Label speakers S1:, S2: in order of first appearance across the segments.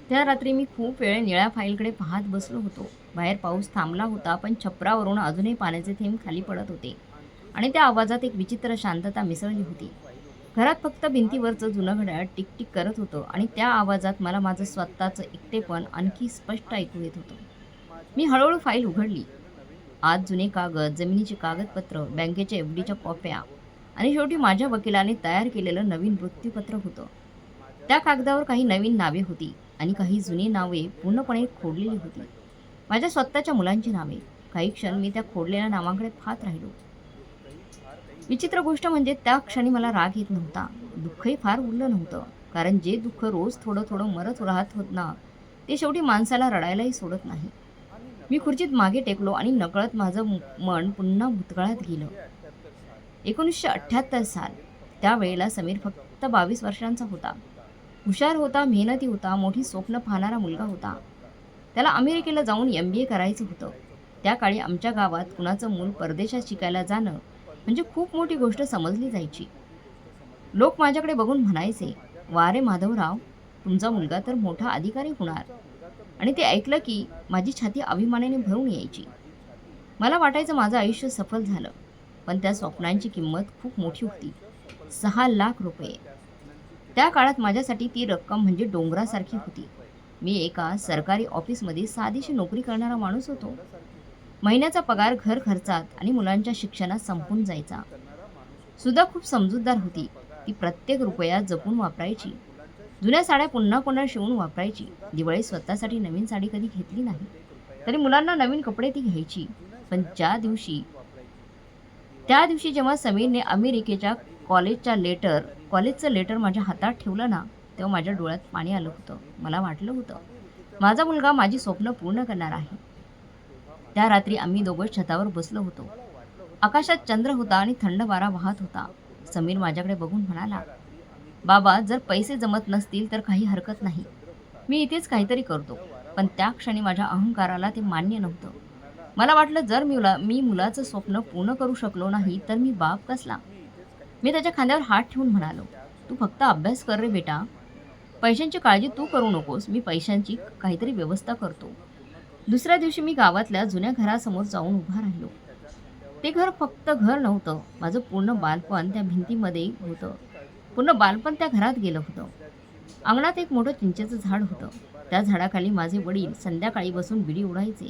S1: त्या रात्री मी खूप वेळ निळ्या फाईलकडे पाहत बसलो होतो. बाहेर पाऊस थांबला होता, पण छपरावरून अजूनही पाण्याचे थेंब खाली पडत होते आणि त्या आवाजात एक विचित्र शांतता मिसळली होती. घरात फक्त भिंतीवरचं जुनं घड्याळ टिक-टिक करत होतं आणि त्या आवाजात मला माझं स्वतःचं एकटेपण आणखी स्पष्ट ऐकू येत होतं. मी हळूहळू फाईल उघडली. आत जुने कागद, जमिनीची कागदपत्र, बँकेच्या एफ-डीच्या कॉप्या आणि शेवटी माझ्या वकिलाने तयार केलेलं नवीन मृत्यूपत्र होतं. त्या कागदावर काही नवीन नावे होती आणि काही जुनी नावे पूर्णपणे खोडलेली होती. माझ्या स्वतःच्या मुलांची नावे. काही क्षण मी त्या खोडलेल्या नावांकडे पाहत राहिलो. विचित्र गोष्ट म्हणजे त्या क्षणी मला राग येत नव्हता. दुःखही फार उरलं नव्हतं. कारण जे दुःख रोज थोडं थोडं मरत राहत होत ना, ते शेवटी माणसाला रडायलाही सोडत नाही. मी खुर्चीत मागे टेकलो आणि नकळत माझं मन पुन्हा भूतकाळात गेलं. 1978 साल. त्यावेळेला समीर फक्त 22 वर्षांचा होता. हुशार होता, मेहनती होता, मोठी स्वप्न पाहणारा मुलगा होता. त्याला अमेरिकेला जाऊन MBA करायचं होतं. त्या काळी आमच्या गावात कुणाचं मूल परदेशात शिकायला जाणं म्हणजे खूप मोठी गोष्ट समजली जायची. लोक माझ्याकडे बघून म्हणायचे, "वा रे माधवराव, तुमचा मुलगा तर मोठा अधिकारी होणार." आणि ते ऐकलं की माझी छाती अभिमानाने भरून यायची. मला वाटायचं माझं आयुष्य सफल झालं. पण त्या स्वप्नांची किंमत खूप मोठी होती. 6 लाख रुपये. त्या काळात माझ्यासाठी ती रक्कम म्हणजे डोंगरासारखी होती. मी एका सरकारी ऑफिसमध्ये साधीशी नोकरी करणारा माणूस होतो. महिन्याचा पगार घर खर्चात आणि मुलांच्या शिक्षणात संपून जायचा. सुद्धा खूप समजूतदार होती. ती प्रत्येक रुपया जपून वापरायची. जुन्या साड्या पुन्हा पुन्हा शिवून वापरायची. दिवाळीत स्वतःसाठी नवीन साडी कधी घेतली नाही. तरी मुलांना नवीन कपडे ती घ्यायची. पण त्या दिवशी जेव्हा समीरने अमेरिकेच्या कॉलेजचं लेटर माझ्या हातात ठेवलं ना, तेव्हा माझ्या डोळ्यात पाणी आलं होतं. मला वाटलं होतं, माझा मुलगा माझी स्वप्न पूर्ण करणार आहे. त्या रात्री आम्ही दोघं छतावर बसलो होतो. आकाशात चंद्र होता आणि थंड वारा वाहत होता. समीर माझ्याकडे बघून म्हणाला, "बाबा, जर पैसे जमत नसतील तर काही हरकत नाही. मी इथेच काहीतरी करतो." पण त्या क्षणी माझ्या अहंकाराला ते मान्य नव्हतं. मला वाटलं जर मी मुलाचं स्वप्न पूर्ण करू शकलो नाही, तर मी बाप कसला? मी त्याच्या खांद्यावर हात ठेवून म्हणालो, "तू फक्त अभ्यास कर रे बेटा. पैशांची काळजी तू करू नकोस. मी पैशांची काहीतरी व्यवस्था करतो." दुसऱ्या दिवशी मी गावातल्या जुन्या घरासमोर जाऊन उभा राहिलो. ते घर फक्त घर नव्हतं. माझं पूर्ण बालपण त्या भिंतीमध्ये होतं. पूर्ण बालपण त्या घरात गेलं होतं. अंगणात एक मोठं चिंचेचं झाड होतं. त्या झाडाखाली माझे वडील संध्याकाळी बसून बिडी उडायचे.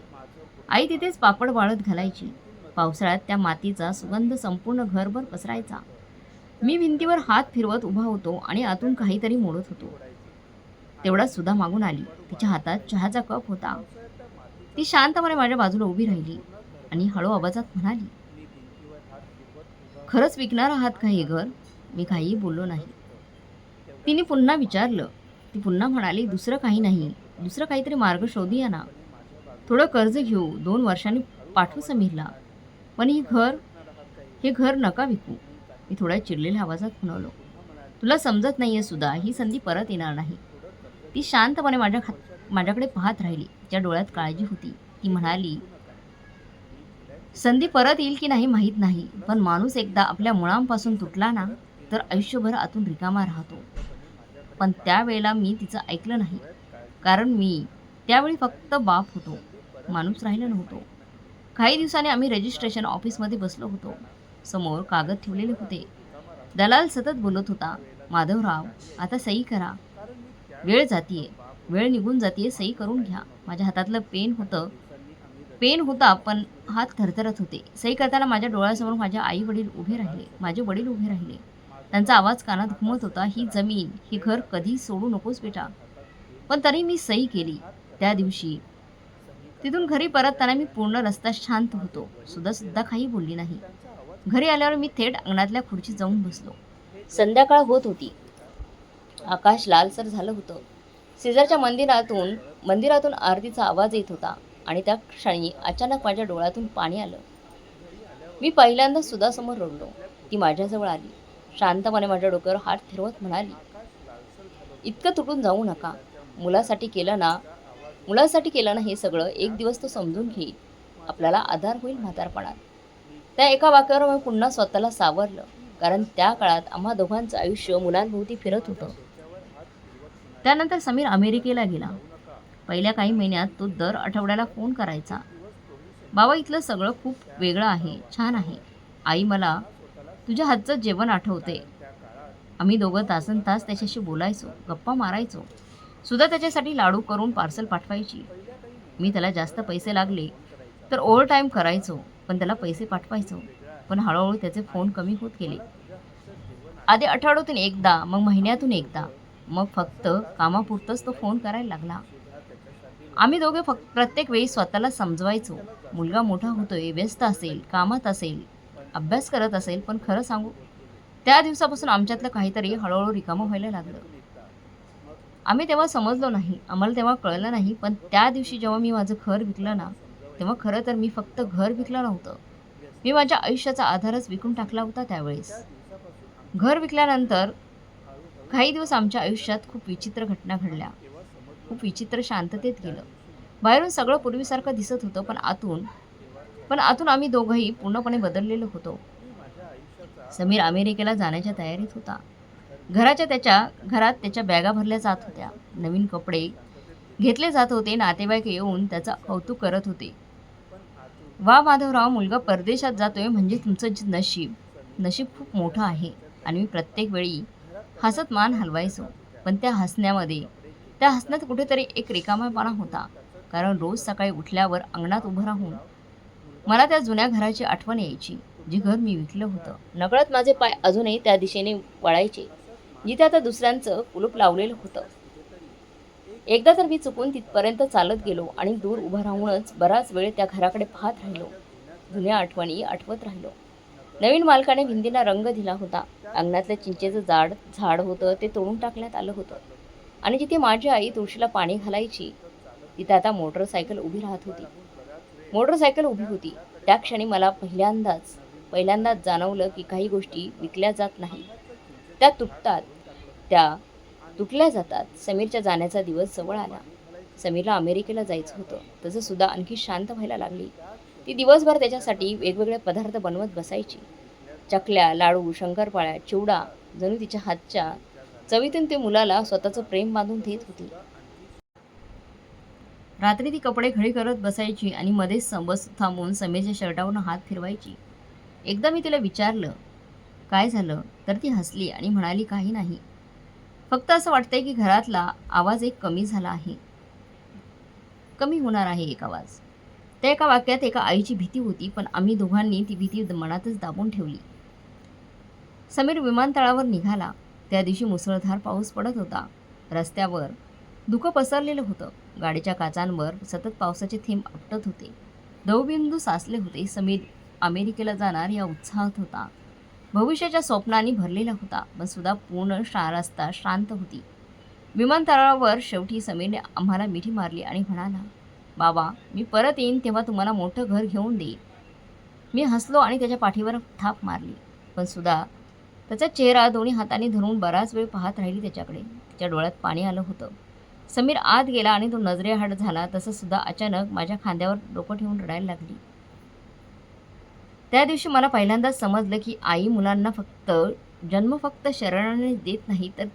S1: आई तिथेच पापड वाळत घालायची. पावसाळ्यात त्या मातीचा सुगंध संपूर्ण घरभर पसरायचा. मी भिंतीवर हात फिरवत उभा होतो आणि आतून काहीतरी मोडत होतो. तेवढ्यात सुधा मागून आली. तिच्या हातात चहाचा कप होता. ती शांतपणे माझ्या बाजूला उभी राहिली आणि हळू आवाजात म्हणाली, "खरंच विकणार आहात का हे घर?" मी काहीही बोललो नाही. तिने पुन्हा विचारलं. ती पुन्हा म्हणाली, "दुसरं काही नाही. दुसरं काहीतरी मार्ग शोधूया ना. थोडं कर्ज घेऊ, 2 वर्षांनी पाठवू समीरला. पण हे घर नका विकू." मी थोड्या चिडलेल्या आवाजात म्हणालो, "तुला समजत नाहीये सुधा, ही संधी परत येणार नाही." ती शांतपणे माझ्याकडे पाहत राहिली. तिच्या डोळ्यात काळजी होती. ती म्हणाली, "संधी परत येईल की नाही माहीत नाही, पण माणूस एकदा आपल्या मुळांपासून तुटला ना, तर आयुष्यभर आतून रिकामा राहतो." पण त्यावेळेला मी तिचं ऐकलं नाही. कारण मी त्यावेळी फक्त बाप होतो, माणूस राहिलो नव्हतो. काही दिवसांनी आम्ही रजिस्ट्रेशन ऑफिसमध्ये बसलो होतो. समोर कागद ठेवलेले होते. दलाल सतत बोलत होता, "माधवराव, आता सही करा. वेळ जातीये. वेळ निघून जातीये, सही करून घ्या." माझ्या हातातलं पेन होता, पण हात थरथरत होते. सही करताना माझ्या डोळ्यासमोर माझे वडील उभे राहिले. त्यांचा आवाज कानात घुमत होता, "ही जमीन, हे घर कधी सोडू नकोस बेटा." पण तरी मी सही केली. त्या दिवशी तिथून घरी परतताना मी पूर्ण रस्ता शांत होतो. सुद्धा काही बोलली नाही. घरी आल्यावर मी थेट अंगणातल्या खुर्चीत जाऊन बसलो. संध्याकाळ होत होती. आकाश लालसर झालं होतं. शेजारच्या मंदिरातून आरतीचा आवाज येत होता आणि त्या क्षणी अचानक माझ्या डोळ्यातून पाणी आलं. मी पहिल्यांदा सुधासमोर रडलो. ती माझ्याजवळ आली. शांतपणे माझ्या डोक्यावर हात फिरवत म्हणाली, "इतकं तुटून जाऊ नका. मुलासाठी केलं ना मुलासाठी केलं ना हे सगळं, एक दिवस तो समजून घेईल. आपल्याला आधार होईल म्हातारपणात." त्या एका वाक्यावर मी पुन्हा स्वतःला सावरलं. कारण त्या काळात आम्हा दोघांचं आयुष्य मुलांभोवती फिरत होतं. त्यानंतर समीर अमेरिकेला गेला. पहिल्या काही महिन्यात तो दर आठवड्याला फोन करायचा. "बाबा, इथलं सगळं खूप वेगळं आहे, छान आहे. आई, मला तुझ्या हातचं जेवण आठवते." आम्ही दोघं तासनतास त्याच्याशी बोलायचो, गप्पा मारायचो. सुद्धा त्याच्यासाठी लाडू करून पार्सल पाठवायची. मी त्याला जास्त पैसे लागले तर ओव्हरटाईम करायचो, पण त्याला पैसे पाठवायचो. पण हळूहळू त्याचे फोन कमी होत गेले. आधी आठवड्यातून एकदा, मग महिन्यातून एकदा, मग फक्त कामापुरतंच तो फोन करायला लागला. आम्ही दोघे फक्त प्रत्येक वेळी स्वतःला समजवायचो, मुलगा मोठा होतोय, व्यस्त असेल, कामात असेल, अभ्यास करत असेल. पण खरं सांगू, त्या दिवसापासून आमच्यातलं काहीतरी हळूहळू रिकामं व्हायला लागलं. आम्ही तेव्हा समजलो नाही, आम्हाला तेव्हा कळलं नाही. पण त्या दिवशी जेव्हा मी माझं घर विकलं ना, तेव्हा खरं तर मी फक्त घर विकलं नव्हतं. मी माझ्या आयुष्याचा आधारच विकून टाकला होता त्यावेळेस. घर विकल्यानंतर काही दिवस आमच्या आयुष्यात खूप विचित्र घटना घडल्या. खूप विचित्र शांततेत गेलं. बाहेरून सगळं पूर्वीसारखं दिसत होतं, पण आतून आम्ही दोघंही पूर्णपणे बदललेलो होतो. समीर अमेरिकेला जाण्याच्या तयारीत होता. घरात त्याच्या बॅगा भरल्या जात होत्या. नवीन कपडे घेतले जात होते. नातेवाईक येऊन त्याचं कौतुक करत होते. "वा माधवराव, मुलगा परदेशात जातोय म्हणजे तुमचं जे नशीब नशीब खूप मोठं आहे." आणि मी प्रत्येक वेळी हसत मान हलवायचो. पण त्या हसण्यात कुठेतरी एक रिकामेपणा होता. कारण रोज सकाळी उठल्यावर अंगणात उभं राहून मला त्या जुन्या घराची आठवण यायची, जे घर मी विकलं होतं. नकळत माझे पाय अजूनही त्या दिशेने वळायचे, जिथे आता दुसऱ्यांचं कुलूप लावलेलं होतं. एकदा तर मी चुकून तिथपर्यंत चालत गेलो आणि दूर उभं राहूनच बराच वेळ त्या घराकडे पाहत राहिलो. जुन्या आठवणी आठवत राहिलो. नवीन मालकाने भिंतीला रंग दिला होता. अंगणातलं चिंचेचं झाड होतं, ते तोडून टाकण्यात आलं होतं. आणि जिथे माझी आई तुळशीला पाणी घालायची, तिथे आता मोटरसायकल उभी होती. त्या क्षणी मला पहिल्यांदाच जाणवलं की काही गोष्टी विकल्या जात नाहीत, त्या तुटल्या जातात. समीरच्या जाण्याचा दिवस जवळ आला. समीरला अमेरिकेला जायचं होतं. तसं सुद्धा आणखी शांत व्हायला लागली. ती दिवसभर त्याच्यासाठी वेगवेगळे पदार्थ बनवत बसायची. चकल्या, लाडू, शंकरपाळ्या, चिवडा. जणू तिच्या हातच्या चवीतून ते मुलाला स्वतःचं प्रेम बांधून देत होती. रात्री ती कपडे घडी करत बसायची आणि मध्येच बस थांबून समीरच्या शर्टावरून हात फिरवायची. एकदा मी तिला विचारलं, "काय झालं?" तर ती हसली आणि म्हणाली, "काही नाही. फक्त असं वाटतंय की घरातला आवाज एक कमी होणार आहे एक आवाज." त्या एका वाक्यात एका आईची भीती होती, पण आम्ही दोघांनी ती भीती मनातच दाबून ठेवली. समीर विमानतळावर निघाला. त्या दिवशी मुसळधार पाऊस पडत होता. रस्त्यावर धुकं पसरलेलं होतं. गाडीच्या काचांवर सतत पावसाचे थेंब आपटत होते. दवबिंदू साचले होते. समीर अमेरिकेला जाणार या उत्साहात होता. भविष्याच्या स्वप्नांनी भरलेला होता. पण सुद्धा पूर्ण रस्ता शांत होती. विमानतळावर शेवटी समीरने आम्हाला मिठी मारली आणि म्हणाला, "बाबा, मी परत येईन तेव्हा तुम्हाला मोठं घर घेऊन देईन." मी हसलो आणि त्याच्या पाठीवर थाप मारली. पण सुद्धा त्याचा चेहरा दोन्ही हातांनी धरून बराच वेळ पाहत राहिली त्याच्याकडे. तिच्या डोळ्यात पाणी आलं होतं. समीर आत गेला आणि तो नजरेआड झाला. तसं सुद्धा अचानक माझ्या खांद्यावर डोकं ठेवून रडायला लागली. त्या दिवशी मला पहिल्यांदाच समजलं की आई मुलांना जन्म फक्त शरीराने देत नाही, तर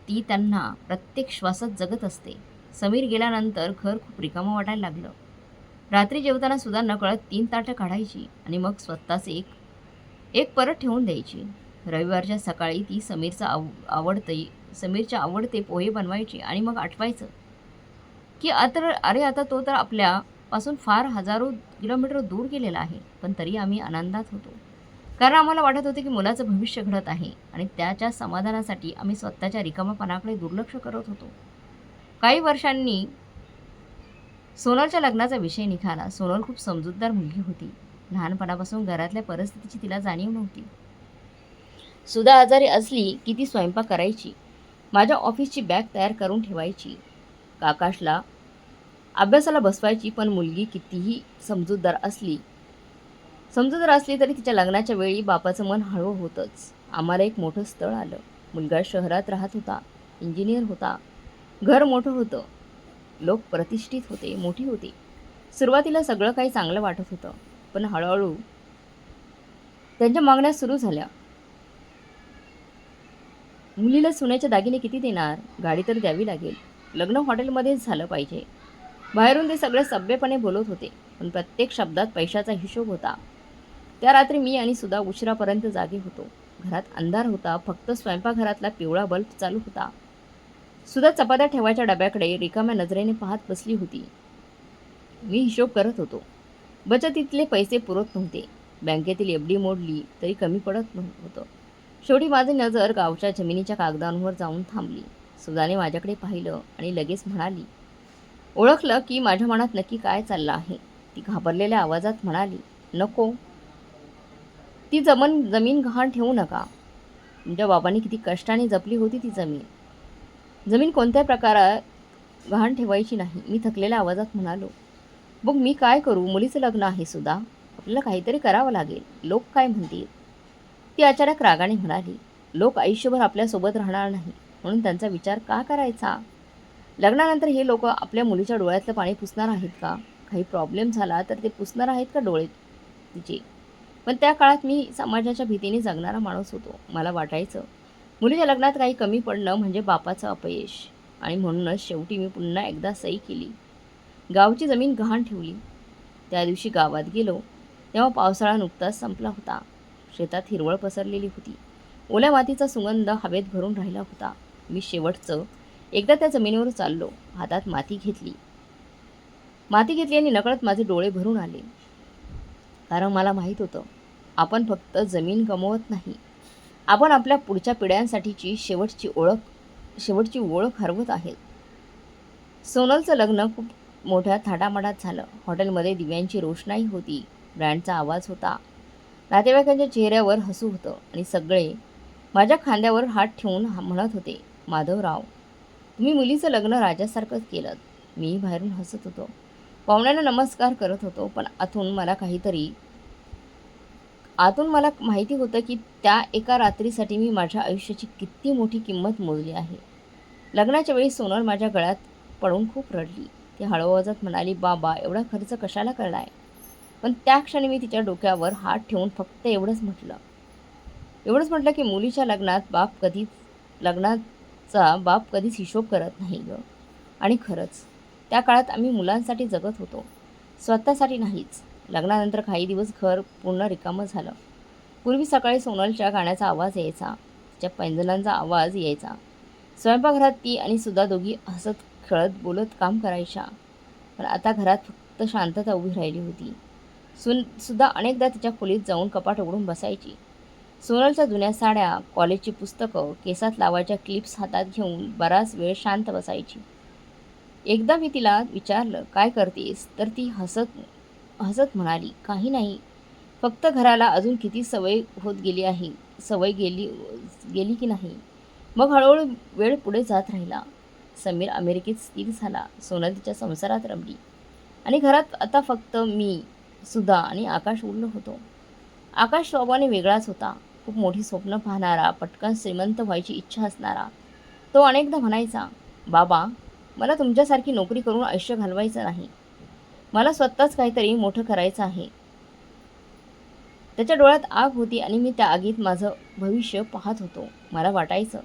S1: ती त्यांना प्रत्येक श्वासात जगत असते. समीर गेल्यानंतर घर खूप रिकामं वाटायला लागलं. रात्री जेवताना सुद्धा नकळत 3 ताटं काढायची आणि मग स्वतःच एक परत ठेवून द्यायची. रविवारच्या सकाळी ती समीरच्या आवडते पोहे बनवायची आणि मग आठवायचं की आता तो तर आपल्यापासून फार हजारो किलोमीटर दूर गेलेला आहे. पण तरी आम्ही आनंदात होतो. कारण आम्हाला वाटत होते की मुलाचं भविष्य घडत आहे आणि त्याच्या समाधानासाठी आम्ही स्वतःच्या रिकामापणाकडे दुर्लक्ष करत होतो. काही वर्षांनी सोनलच्या लग्नाचा विषय निघाला. सोनल खूप समजूतदार मुलगी होती. लहानपणापासून घरातल्या परिस्थितीची तिला जाणीव नव्हती. सुधा आजारी असली की ती स्वयंपाक करायची. माझ्या ऑफिसची बॅग तयार करून ठेवायची. आकाशला अभ्यासाला बसवायची. पण मुलगी कितीही समजूतदार असली तरी तिच्या लग्नाच्या वेळी बापाचं मन हळवं होतंच. आम्हाला एक मोठं स्थळ आलं. मुलगा शहरात राहत होता. इंजिनियर होता. घर मोठं होतं. लोक प्रतिष्ठित होते, मोठी होती. सुरुवातीला सगळं काही चांगलं वाटत होतं. पण हळूहळू त्यांच्या मागण्या सुरू झाल्या. मुलीला सोन्याचे दागिने किती देणार? गाडी तर द्यावी लागेल. लग्न हॉटेलमध्येच झालं पाहिजे. बाहेरून ते सगळे सभ्यपणे बोलत होते, पण प्रत्येक शब्दात पैशाचा हिशोब होता. त्या रात्री मी आणि सुधा उशिरापर्यंत जागे होतो. घरात अंधार होता, फक्त स्वयंपाकघरातला पिवळा बल्ब चालू होता. सुधा चपात्या ठेवायच्या डब्याकडे रिकाम्या नजरेने पाहत बसली होती. मी हिशोब करत होतो. बचतीतले पैसे पुरत नव्हते. बँकेतील एफ.डी. मोडली तरी कमी पडत नव्हतं. शेवटी माझी नजर गावच्या जमिनीच्या कागदांवर जाऊन थांबली. सुधाने माझ्याकडे पाहिलं आणि लगेच म्हणाली, ओळखलं की माझ्या मनात नक्की काय चाललं आहे. ती घाबरलेल्या आवाजात म्हणाली, नको, ती जमीन गहाण ठेवू नका. तुमच्या बाबांनी किती कष्टाने जपली होती ती जमीन. जमीन कोणत्या प्रकारात गहाण ठेवायची नाही. मी थकलेल्या आवाजात म्हणालो, बघ मी काय करू? मुलीचं लग्न आहे सुद्धा. आपल्याला काहीतरी करावं लागेल. लोक काय म्हणतील? ती अचानक रागाने म्हणाली, लोक आयुष्यभर आपल्यासोबत राहणार नाही, म्हणून त्यांचा विचार का करायचा? लग्नानंतर हे लोक आपल्या मुलीच्या डोळ्यातलं पाणी पुसणार आहेत का? काही प्रॉब्लेम झाला तर ते पुसणार आहेत का डोळे तिचे? पण त्या काळात मी समाजाच्या भीतीने जगणारा माणूस होतो. मला वाटायचं मुलीच्या लग्नात काही कमी पडणं म्हणजे बापाचं अपयश. आणि म्हणूनच शेवटी मी पुन्हा एकदा सही केली. गावची जमीन गहाण ठेवली. त्या दिवशी गावात गेलो तेव्हा पावसाळा नुकताच संपला होता. शेतात हिरवळ पसरलेली होती. ओल्या मातीचा सुगंध हवेत भरून राहिला होता. मी शेवटचं एकदा त्या जमिनीवर चाललो. हातात माती घेतली आणि नकळत माझे डोळे भरून आले. कारण मला माहीत होतं, आपण फक्त जमीन गमवत नाही, आपण आपल्या पुढच्या पिढ्यांसाठीची शेवटची ओळख हरवत आहेत. सोनलचं लग्न खूप मोठ्या थाटामाटात झालं. हॉटेलमध्ये दिव्यांची रोषणाई होती. ब्रँडचा आवाज होता. नातेवाईकांच्या चेहऱ्यावर हसू होतं आणि सगळे माझ्या खांद्यावर हात ठेवून म्हणत होते, माधवराव, तुम्ही मुलीचं लग्न राजासारखंच केलं. मी बाहेरून हसत होतो. पाहुण्यांना नमस्कार करत होतो. पण आतून मला माहिती होतं की त्या एका रात्रीसाठी मी माझ्या आयुष्याची किती मोठी किंमत मोजली आहे. लग्नाच्या वेळी सोनल माझ्या गळ्यात पडून खूप रडली. ती हळू आवाजात म्हणाली, बाबा एवढा खर्च कशाला करलाय? पण त्या क्षणी मी तिच्या डोक्यावर हात ठेवून फक्त एवढंच म्हटलं की मुलीच्या लग्नाचा बाप कधीच हिशोब करत नाही गं. आणि खरंच त्या काळात आम्ही मुलांसाठी जगत होतो, स्वतःसाठी नाहीच. लग्नानंतर काही दिवस घर पूर्ण रिकामं झालं. पूर्वी सकाळी सोनलच्या गाण्याचा आवाज यायचा, तिच्या पैंजणांचा आवाज यायचा. स्वयंपाकघरात ती आणि सुद्धा दोघी हसत खेळत बोलत काम करायच्या. पण आता घरात फक्त शांतता उभी राहिली होती. सुद्धा अनेकदा तिच्या खोलीत जाऊन कपाट उघडून बसायची. सोनलच्या जुन्या साड्या, कॉलेजची पुस्तकं, केसात लावायच्या क्लिप्स हातात घेऊन बराच वेळ शांत बसायची. एकदा मी तिला विचारलं, काय करतेस? तर ती हसत हसत म्हणाली, काही नाही, फक्त घराला अजून किती सवय गेली की नाही. मग हळूहळू वेळ पुढे जात राहिला. समीर अमेरिकेत स्थिर झाला. सोनल तिच्या संसारात रमली आणि घरात आता फक्त मी, सुधा आणि आकाश उरलो होतो. आकाश स्वभावाने वेगळाच होता. खूप मोठी स्वप्न पाहणारा, पटकन श्रीमंत व्हायची इच्छा असणारा. तो अनेकदा म्हणायचा, बाबा मला तुमच्यासारखी नोकरी करून आयुष्य घालवायचं नाही, मला स्वतःच काहीतरी मोठं करायचं आहे. त्याच्या डोळ्यात आग होती आणि मी त्या आगीत माझं भविष्य पाहत होतो. मला वाटायचं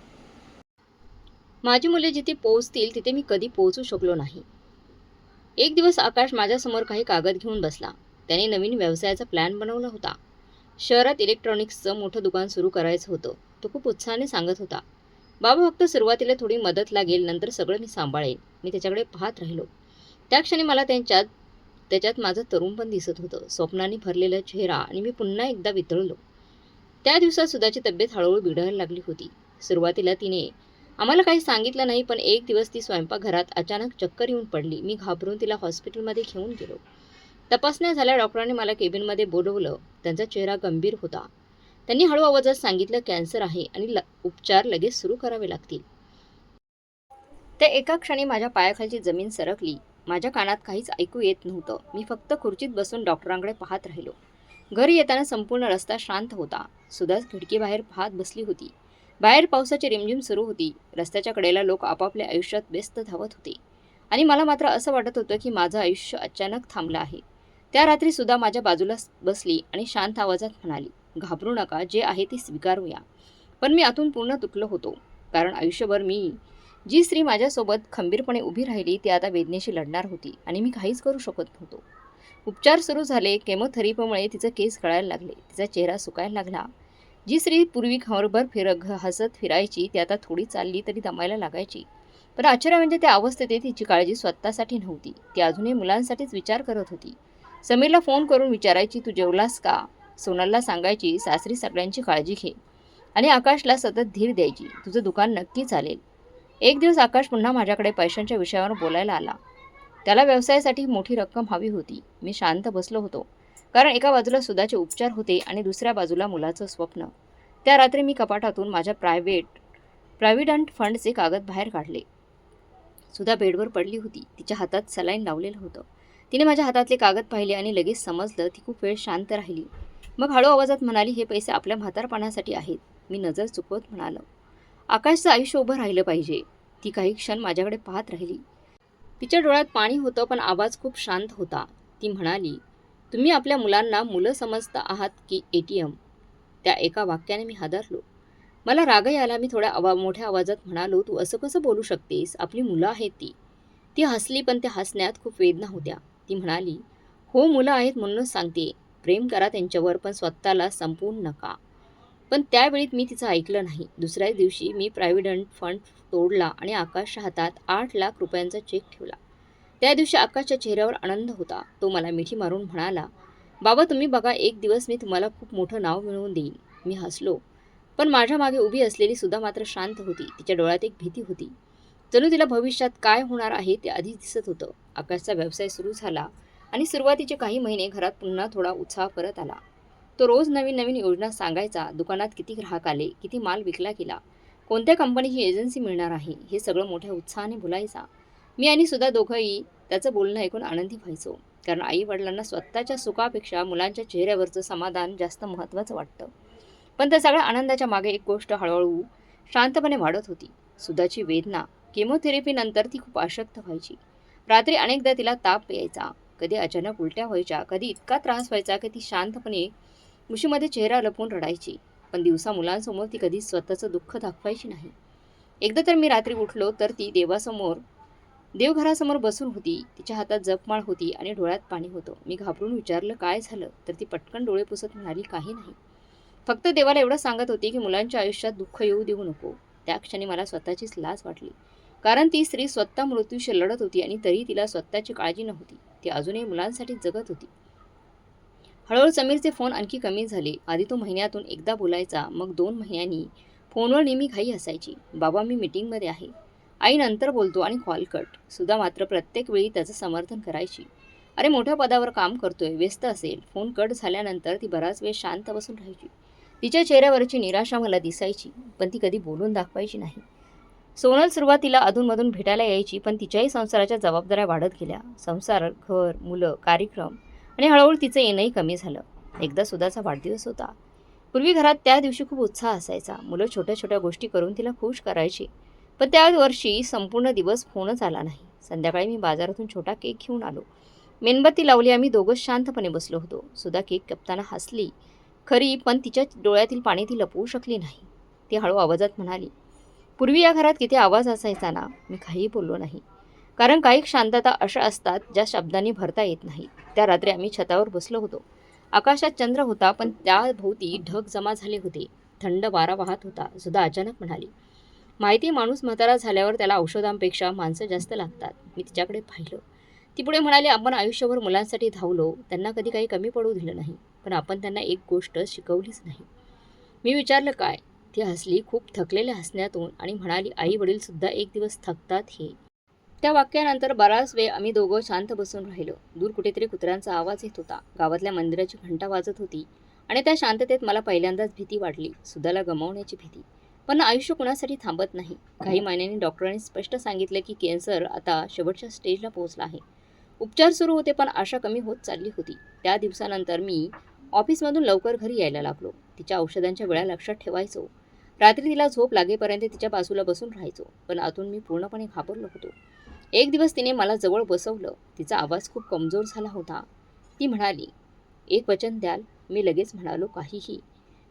S1: माझी मुले जिथे पोहोचतील तिथे मी कधी पोहोचू शकलो नाही. एक दिवस आकाश माझ्यासमोर काही कागद घेऊन बसला. त्याने नवीन व्यवसायाचा प्लॅन बनवला होता. शहरात इलेक्ट्रॉनिक्सचं मोठं दुकान सुरू करायचं होतं. तो खूप उत्साहाने सांगत होता, बाबा फक्त सुरुवातीला थोडी मदत लागेल, नंतर सगळं मी सांभाळेन. मी त्याच्याकडे पाहत राहिलो. त्या क्षणी मला त्याच्यात माझं तरुणपण दिसत होतं, स्वप्नांनी भरलेला चेहरा. आणि मी पुन्हा एकदा वितळलो. त्या दिवसात सुधाची तब्येत हळूहळू बिघडायला लागली होती. सुरुवातीला तिने आम्हाला काही सांगितलं नाही, पण एक दिवस ती स्वयंपाकघरात अचानक चक्कर येऊन पडली. मी घाबरून तिला हॉस्पिटलमध्ये घेऊन गेलो. तपासण्या झाल्या. डॉक्टरांनी मला केबिनमध्ये बोलवलं. त्यांचा चेहरा गंभीर होता. त्यांनी हळू आवाजात सांगितलं, कॅन्सर आहे आणि उपचार लगेच सुरू करावे लागतील. त्या एका क्षणी माझ्या पायाखालची जमीन सरकली. माझ्या कानात काहीच ऐकू येत नव्हतं. मी फक्त खुर्चीत बसून डॉक्टरांकडे पाहत राहिलो. घरी येताना संपूर्ण रस्ता शांत होता. सुधा खिडकीबाहेर पाहत बसली होती. बाहेर पावसाची रिमझिम सुरू होती. रस्त्याच्या कडेला लोक आपापल्या आयुष्यात व्यस्त धावत होते आणि मला मात्र असं वाटत होतं की माझं आयुष्य अचानक थांबलं आहे. त्या रात्री सुद्धा माझ्या बाजूला बसली आणि शांत आवाजात म्हणाली, घाबरू नका, जे आहे ते स्वीकारूया. पण मी आतून पूर्ण तुटलो होतो. कारण आयुष्यभर मी जी स्त्री माझ्यासोबत खंबीरपणे उभी राहिली ती आता वेदनेशी लढणार होती आणि मी काहीच करू शकत नव्हतो. उपचार सुरू झाले. केमोथेरपीमुळे तिचे केस गळायला लागले. तिचा चेहरा सुकायला लागला. जी स्त्री पूर्वी खवरभर हसत फिरायची ती आता थोडी चालली तरी दमायला लागायची. पण आश्चर्य म्हणजे त्या अवस्थेत तिची काळजी स्वतःसाठी नव्हती. ती अजूनही मुलांसाठीच विचार करत होती. समीरला फोन करून विचारायची, तू जेवलास का? सोनलला सांगायची, सासरी सगळ्यांची काळजी घे. आणि आकाशला सतत धीर द्यायची, तुझं दुकान नक्की चालेल. एक दिवस आकाश पुन्हा माझ्याकडे पैशांच्या विषयावर बोलायला आला. त्याला व्यवसायासाठी मोठी रक्कम हवी होती. मी शांत बसलो होतो. कारण एका बाजूला सुधाचे उपचार होते आणि दुसऱ्या बाजूला मुलाचं स्वप्न. त्या रात्री मी कपाटातून माझ्या प्रॉव्हिडंट फंडचे कागद बाहेर काढले. सुधा बेडवर पडली होती. तिच्या हातात सलाईन लावलेलं होतं. तिने माझ्या हातातले कागद पाहिले आणि लगेच समजलं. ती खूप वेळ शांत राहिली. मग हळू आवाजात म्हणाली, हे पैसे आपल्या म्हातारपणासाठी आहेत. मी नजर चुकवत म्हणालो, आकाशचं आयुष्य उभं राहिलं पाहिजे. ती काही क्षण माझ्याकडे पाहत राहिली. तिच्या डोळ्यात पाणी होतं पण आवाज खूप शांत होता. ती म्हणाली, तुम्ही आपल्या मुलांना मुलं समजता आहात की ATM? त्या एका वाक्याने मी हादरलो. मला रागही आला. मी थोड्या मोठ्या आवाजात म्हणालो, तू असं कसं बोलू शकतेस? आपली मुलं आहेत ती. ती हसली पण त्या हसण्यात खूप वेदना होत्या. ती म्हणाली, हो मुलं आहेत म्हणूनच सांगते. प्रेम करा त्यांच्यावर पण स्वतःला संपवून नका. पण त्यावेळी मी तिचं ऐकलं नाही. दुसऱ्याच दिवशी मी प्रॉव्हिडंट फंड तोडला आणि आकाशच्या हातात 8 लाख रुपयांचा चेक ठेवला. त्या दिवशी आकाशच्या चेहऱ्यावर आनंद होता. तो मला मिठी मारून म्हणाला, बाबा तुम्ही बघा, एक दिवस मी तुम्हाला खूप मोठं नाव मिळवून देईन. मी हसलो. पण माझ्या मागे उभी असलेली सुद्धा मात्र शांत होती. तिच्या डोळ्यात एक भीती होती. जणू तिला भविष्यात काय होणार आहे ते आधीच दिसत होतं. आकाशचा व्यवसाय सुरू झाला आणि सुरुवातीचे काही महिने घरात पुन्हा थोडा उत्साह परत आला. तो रोज नवीन नवीन योजना सांगायचा. दुकानात किती ग्राहक आले, किती माल विकला गेला, कोणत्या कंपनीची एजन्सी मिळणार आहे, हे सगळं मोठ्या उत्साहाने बोलायचा. मी आणि सुद्धा दोघंही त्याचं बोलणं ऐकून आनंदी व्हायचो. कारण आई वडिलांना स्वतःच्या सुखापेक्षा मुलांच्या चेहऱ्यावरचं समाधान जास्त महत्त्वाचं वाटतं. पण त्या सगळ्या आनंदाच्या मागे एक गोष्ट हळूहळू शांतपणे वाढत होती. सुधाची वेदना. केमोथेरपीनंतर ती खूप अशक्त व्हायची. रात्री अनेकदा तिला ताप यायचा. कधी अचानक उलट्या व्हायच्या. कधी इतका त्रास व्हायचा की ती शांतपणे उशीमध्ये चेहरा लपवून रडायची. पण दिवसा मुलांसमोर ती कधीच स्वतःचं दुःख दाखवायची नाही. एकदा तर मी रात्री उठलो तर ती देवघरासमोर बसून होती. तिच्या हातात जपमाळ होती आणि डोळ्यात पाणी होतं. मी घाबरून विचारलं, काय झालं? तर ती पटकन डोळे पुसत म्हणाली, काही नाही. फक्त देवाला एवढं सांगत होती की मुलांच्या आयुष्यात दुःख येऊ देऊ नको. त्या क्षणी मला स्वतःचीच लाज वाटली. कारण ती स्त्री स्वतः मृत्यूशी लढत होती आणि तरी तिला स्वतःची काळजी नव्हती. ती अजूनही मुलांसाठी जगत होती. हळूहळू समीरचे फोन आणखी कमी झाले. आधी तो महिन्यातून एकदा बोलायचा. मग 2 महिन्यांनी फोनवर नेहमी घाई असायची. बाबा मी मीटिंगमध्ये आहे. आई नंतर बोलतो आणि कॉल कट. सुद्धा मात्र प्रत्येक वेळी त्याचं समर्थन करायची. अरे मोठ्या पदावर काम करतोय, व्यस्त असेल. फोन कट झाल्यानंतर ती बराच वेळ शांत बसून राहायची. तिच्या चेहऱ्यावरची निराशा मला दिसायची. पण ती कधी बोलून दाखवायची नाही. सोनल सुरुवातीला अधूनमधून भेटायला यायची. पण तिच्याही संसाराच्या जबाबदाऱ्या वाढत गेल्या. संसार, घर, मुलं, कार्यक्रम आणि हळूहळू तिचं येणंही कमी झालं. एकदा सुधाचा वाढदिवस होता. पूर्वी घरात त्या दिवशी खूप उत्साह असायचा. मुलं छोट्या छोट्या गोष्टी करून तिला खुश करायची. पण त्या वर्षी संपूर्ण दिवस फोनच आला नाही. संध्याकाळी मी बाजारातून छोटा केक घेऊन आलो. मेणबत्ती लावली. आम्ही दोघंच शांतपणे बसलो होतो. सुधा केक कापताना हसली खरी, पण तिच्या डोळ्यातील पाणी ती लपवू शकली नाही. ती हळू आवाजात म्हणाली, पूर्वी या घरात किती आवाज असायचा ना. मी काहीही बोललो नाही. कारण काही शांतता अशा असतात ज्या शब्दांनी भरता येत नाही. त्या रात्री आम्ही छतावर बसलो होतो. आकाशात चंद्र होता पण त्याभोवती ढग जमा झाले होते. थंड वारा वाहत होता. सुधा अचानक म्हणाली, माहिती माणूस म्हातारा झाल्यावर त्याला औषधांपेक्षा माणसं जास्त लागतात. मी तिच्याकडे पाहिलं. ती पुढे म्हणाली, आपण आयुष्यभर मुलांसाठी धावलो, त्यांना कधी काही कमी पडू दिलं नाही. पण आपण त्यांना एक गोष्ट शिकवलीच नाही. मी विचारलं काय? ती हसली खूप थकलेल्या हसण्यातून आणि म्हणाली, आई वडील सुद्धा एक दिवस थकतात हे. त्या वाक्यानंतर बराच वेळ आम्ही दोघं शांत बसून राहिलो. दूर कुठेतरी कुत्र्यांचा आवाज येत होता. गावातल्या मंदिराची घंटा वाजत होती आणि त्या शांततेत मला पहिल्यांदाच भीती वाटली. सुधाला गमावण्याची भीती. पण आयुष्य कुणासाठी थांबत नाही. काही महिन्यांनी डॉक्टरांनी स्पष्ट सांगितलं की कॅन्सर आता शेवटच्या स्टेजला पोहोचला आहे. उपचार सुरू होते पण आशा कमी होत चालली होती. त्या दिवसानंतर मी ऑफिसमधून लवकर घरी यायला लागलो. तिच्या औषधांच्या वेळा लक्षात ठेवायचो. रात्री तिला झोप लागेपर्यंत तिच्या बाजूला बसून राहायचो. पण आतून मी पूर्णपणे घाबरलो होतो. एक दिवस तिने मला जवळ बसवलं. तिचा आवाज खूप कमजोर झाला होता. ती म्हणाली, एक वचन द्याल? मी लगेच म्हणालो, काहीही.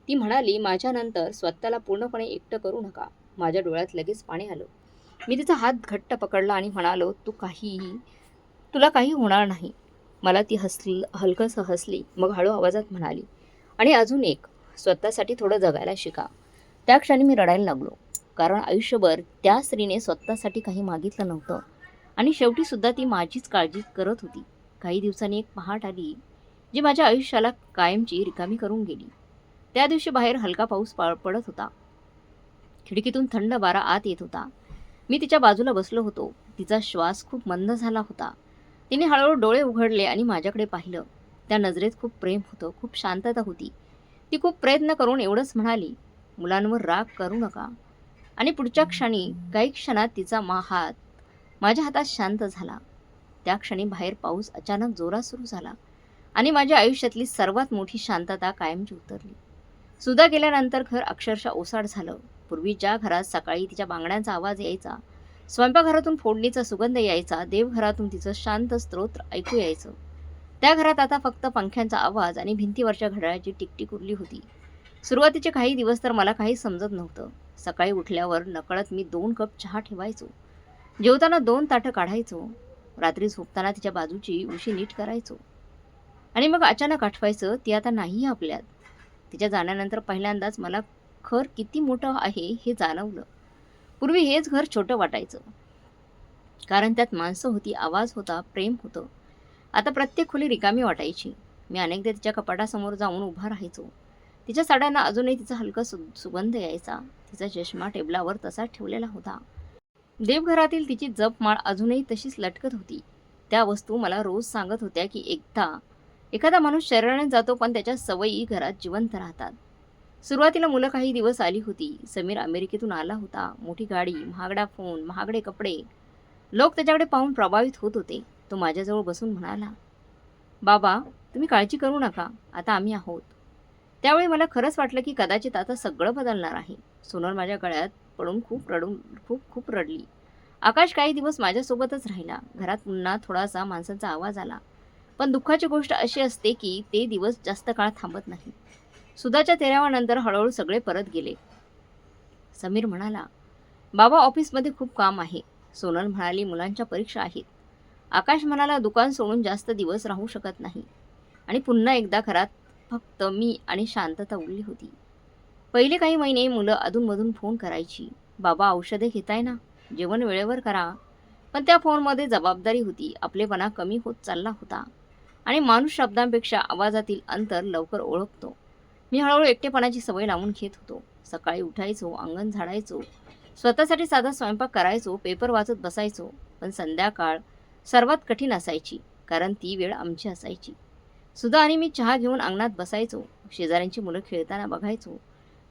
S1: ती म्हणाली, माझ्यानंतर स्वतःला पूर्णपणे एकटं करू नका. माझ्या डोळ्यात लगेच पाणी आलं. मी तिचा हात घट्ट पकडला आणि म्हणालो, तुला काही होणार नाही. मला ती हलकंसं हसली. मग हळू आवाजात म्हणाली, आणि अजून एक, स्वतःसाठी थोडं जगायला शिका. त्या क्षणी मी रडायला लागलो. कारण आयुष्यभर त्या स्त्रीने स्वतःसाठी काही मागितलं नव्हतं आणि शेवटी सुद्धा ती माझीच काळजी करत होती. काही दिवसांनी एक पहाट आली, जी माझ्या आयुष्याला कायमची रिकामी करून गेली. त्या दिवशी बाहेर हलका पाऊस पडत होता. खिडकीतून थंड वारा आत येत होता. मी तिच्या बाजूला बसलो होतो. तिचा श्वास खूप मंद झाला होता. तिने हळूहळू डोळे उघडले आणि माझ्याकडे पाहिलं. त्या नजरेत खूप प्रेम होतं, खूप शांतता होती. ती खूप प्रयत्न करून एवढंच म्हणाली, मुलांवर राग करू नका. आणि पुढच्या क्षणी, काही क्षणात तिचा हात माझ्या हातात शांत झाला. त्या क्षणी बाहेर पाऊस अचानक जोरात सुरू झाला आणि माझ्या आयुष्यातली सर्वात मोठी शांतता कायमची उतरली. सुधा गेल्यानंतर घर अक्षरशः ओसाड झालं. पूर्वी ज्या घरात सकाळी तिच्या बांगड्यांचा आवाज यायचा, स्वयंपाकघरातून फोडणीचा सुगंध यायचा, देवघरातून तिचं शांत स्तोत्र ऐकू यायचं, त्या घरात आता फक्त पंख्यांचा आवाज आणि भिंतीवरच्या घड्याळाची टिकटिक उरली होती. सुरुवातीचे काही दिवस तर मला काही समजत नव्हतं. सकाळी उठल्यावर नकळत मी 2 कप चहा ठेवायचो. जेवताना 2 ताटं काढायचो. रात्री झोपताना तिच्या बाजूची उशी नीट करायचो. आणि मग अचानक आठवायचं, ती आता नाही आपल्यात. तिच्या जाण्यानंतर पहिल्यांदाच मला घर किती मोठं आहे हे जाणवलं. पूर्वी हेच घर छोटं वाटायचं, कारण त्यात माणसं होती, आवाज होता, प्रेम होतं. आता प्रत्येक खोली रिकामी वाटायची. मी अनेकदा तिच्या कपाटासमोर जाऊन उभा राहायचो. तिच्या साड्यांना अजूनही तिचा हलका सुगंध यायचा. तिचा चष्मा टेबलावर तसाच ठेवलेला होता. देवघरातील तिची जपमाळ अजूनही तशीच लटकत होती. त्या वस्तू मला रोज सांगत होत्या की एखादा माणूस शरीराने जातो, पण त्याच्या सवयी घरात जिवंत राहतात. सुरुवातीला मुलं काही दिवस आली होती. समीर अमेरिकेतून आला होता. मोठी गाडी, महागडा फोन, महागडे कपडे. लोक त्याच्याकडे पाहून प्रभावित होत होते. तो माझ्याजवळ बसून म्हणाला, बाबा, तुम्ही काळजी करू नका, आता आम्ही आहोत. त्यावेळी मला खरंच वाटलं की कदाचित आता सगळं बदलणार आहे. सोनल माझ्या गळ्यात पडून खूप रडली. आकाश काही दिवस माझ्यासोबतच राहिला. घरात पुन्हा थोडासा माणसांचा आवाज आला. पण दुःखाची गोष्ट अशी असते की ते दिवस जास्त काळ थांबत नाही. सुधाच्या तेराव्यानंतर हळूहळू सगळे परत गेले. समीर म्हणाला, बाबा, ऑफिसमध्ये खूप काम आहे. सोनल म्हणाली, मुलांच्या परीक्षा आहेत. आकाश म्हणाला, दुकान सोडून जास्त दिवस राहू शकत नाही. आणि पुन्हा एकदा घरात फक्त मी आणि शांतता उरली होती. पहिले काही महिने मुलं अधूनमधून फोन करायची, बाबा औषधे घेताय ना, जेवण वेळेवर करा. पण त्या फोनमध्ये जबाबदारी होती. आपलेपणा कमी होत चालला होता. आणि माणूस शब्दांपेक्षा आवाजातील अंतर लवकर ओळखतो. मी हळूहळू एकटेपणाची सवय लावून घेत होतो. सकाळी उठायचो, अंगण झाडायचो, स्वतःसाठी साधा स्वयंपाक करायचो, पेपर वाचत बसायचो. पण संध्याकाळ सर्वात कठीण असायची, कारण ती वेळ आमची असायची. सुधा आणि मी चहा घेऊन अंगणात बसायचो. शेजाऱ्यांची मुलं खेळताना बघायचो.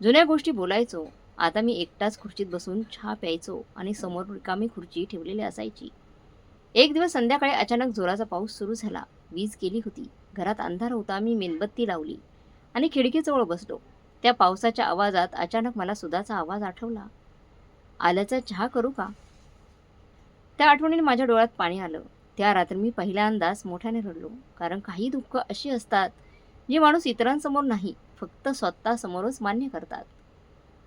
S1: जुन्या गोष्टी बोलायचो. आता मी एकटाच खुर्चीत बसून चहा प्यायचो आणि समोर रिकामी खुर्ची ठेवलेली असायची. एक दिवस संध्याकाळी अचानक जोराचा पाऊस सुरू झाला. वीज गेली होती. घरात अंधार होता. मी मेणबत्ती लावली आणि खिडकीजवळ बसलो. त्या पावसाच्या आवाजात अचानक मला सुधाचा आवाज आठवला. आल्याचा चहा करू का? त्या आठवणीने माझ्या डोळ्यात पाणी आलं. त्या रात्री मी पहिल्यांदाच मोठ्याने रडलो. कारण काही दुःख अशी असतात जी माणूस इतरांसमोर नाही, फक्त स्वतःसमोरच मान्य करतात.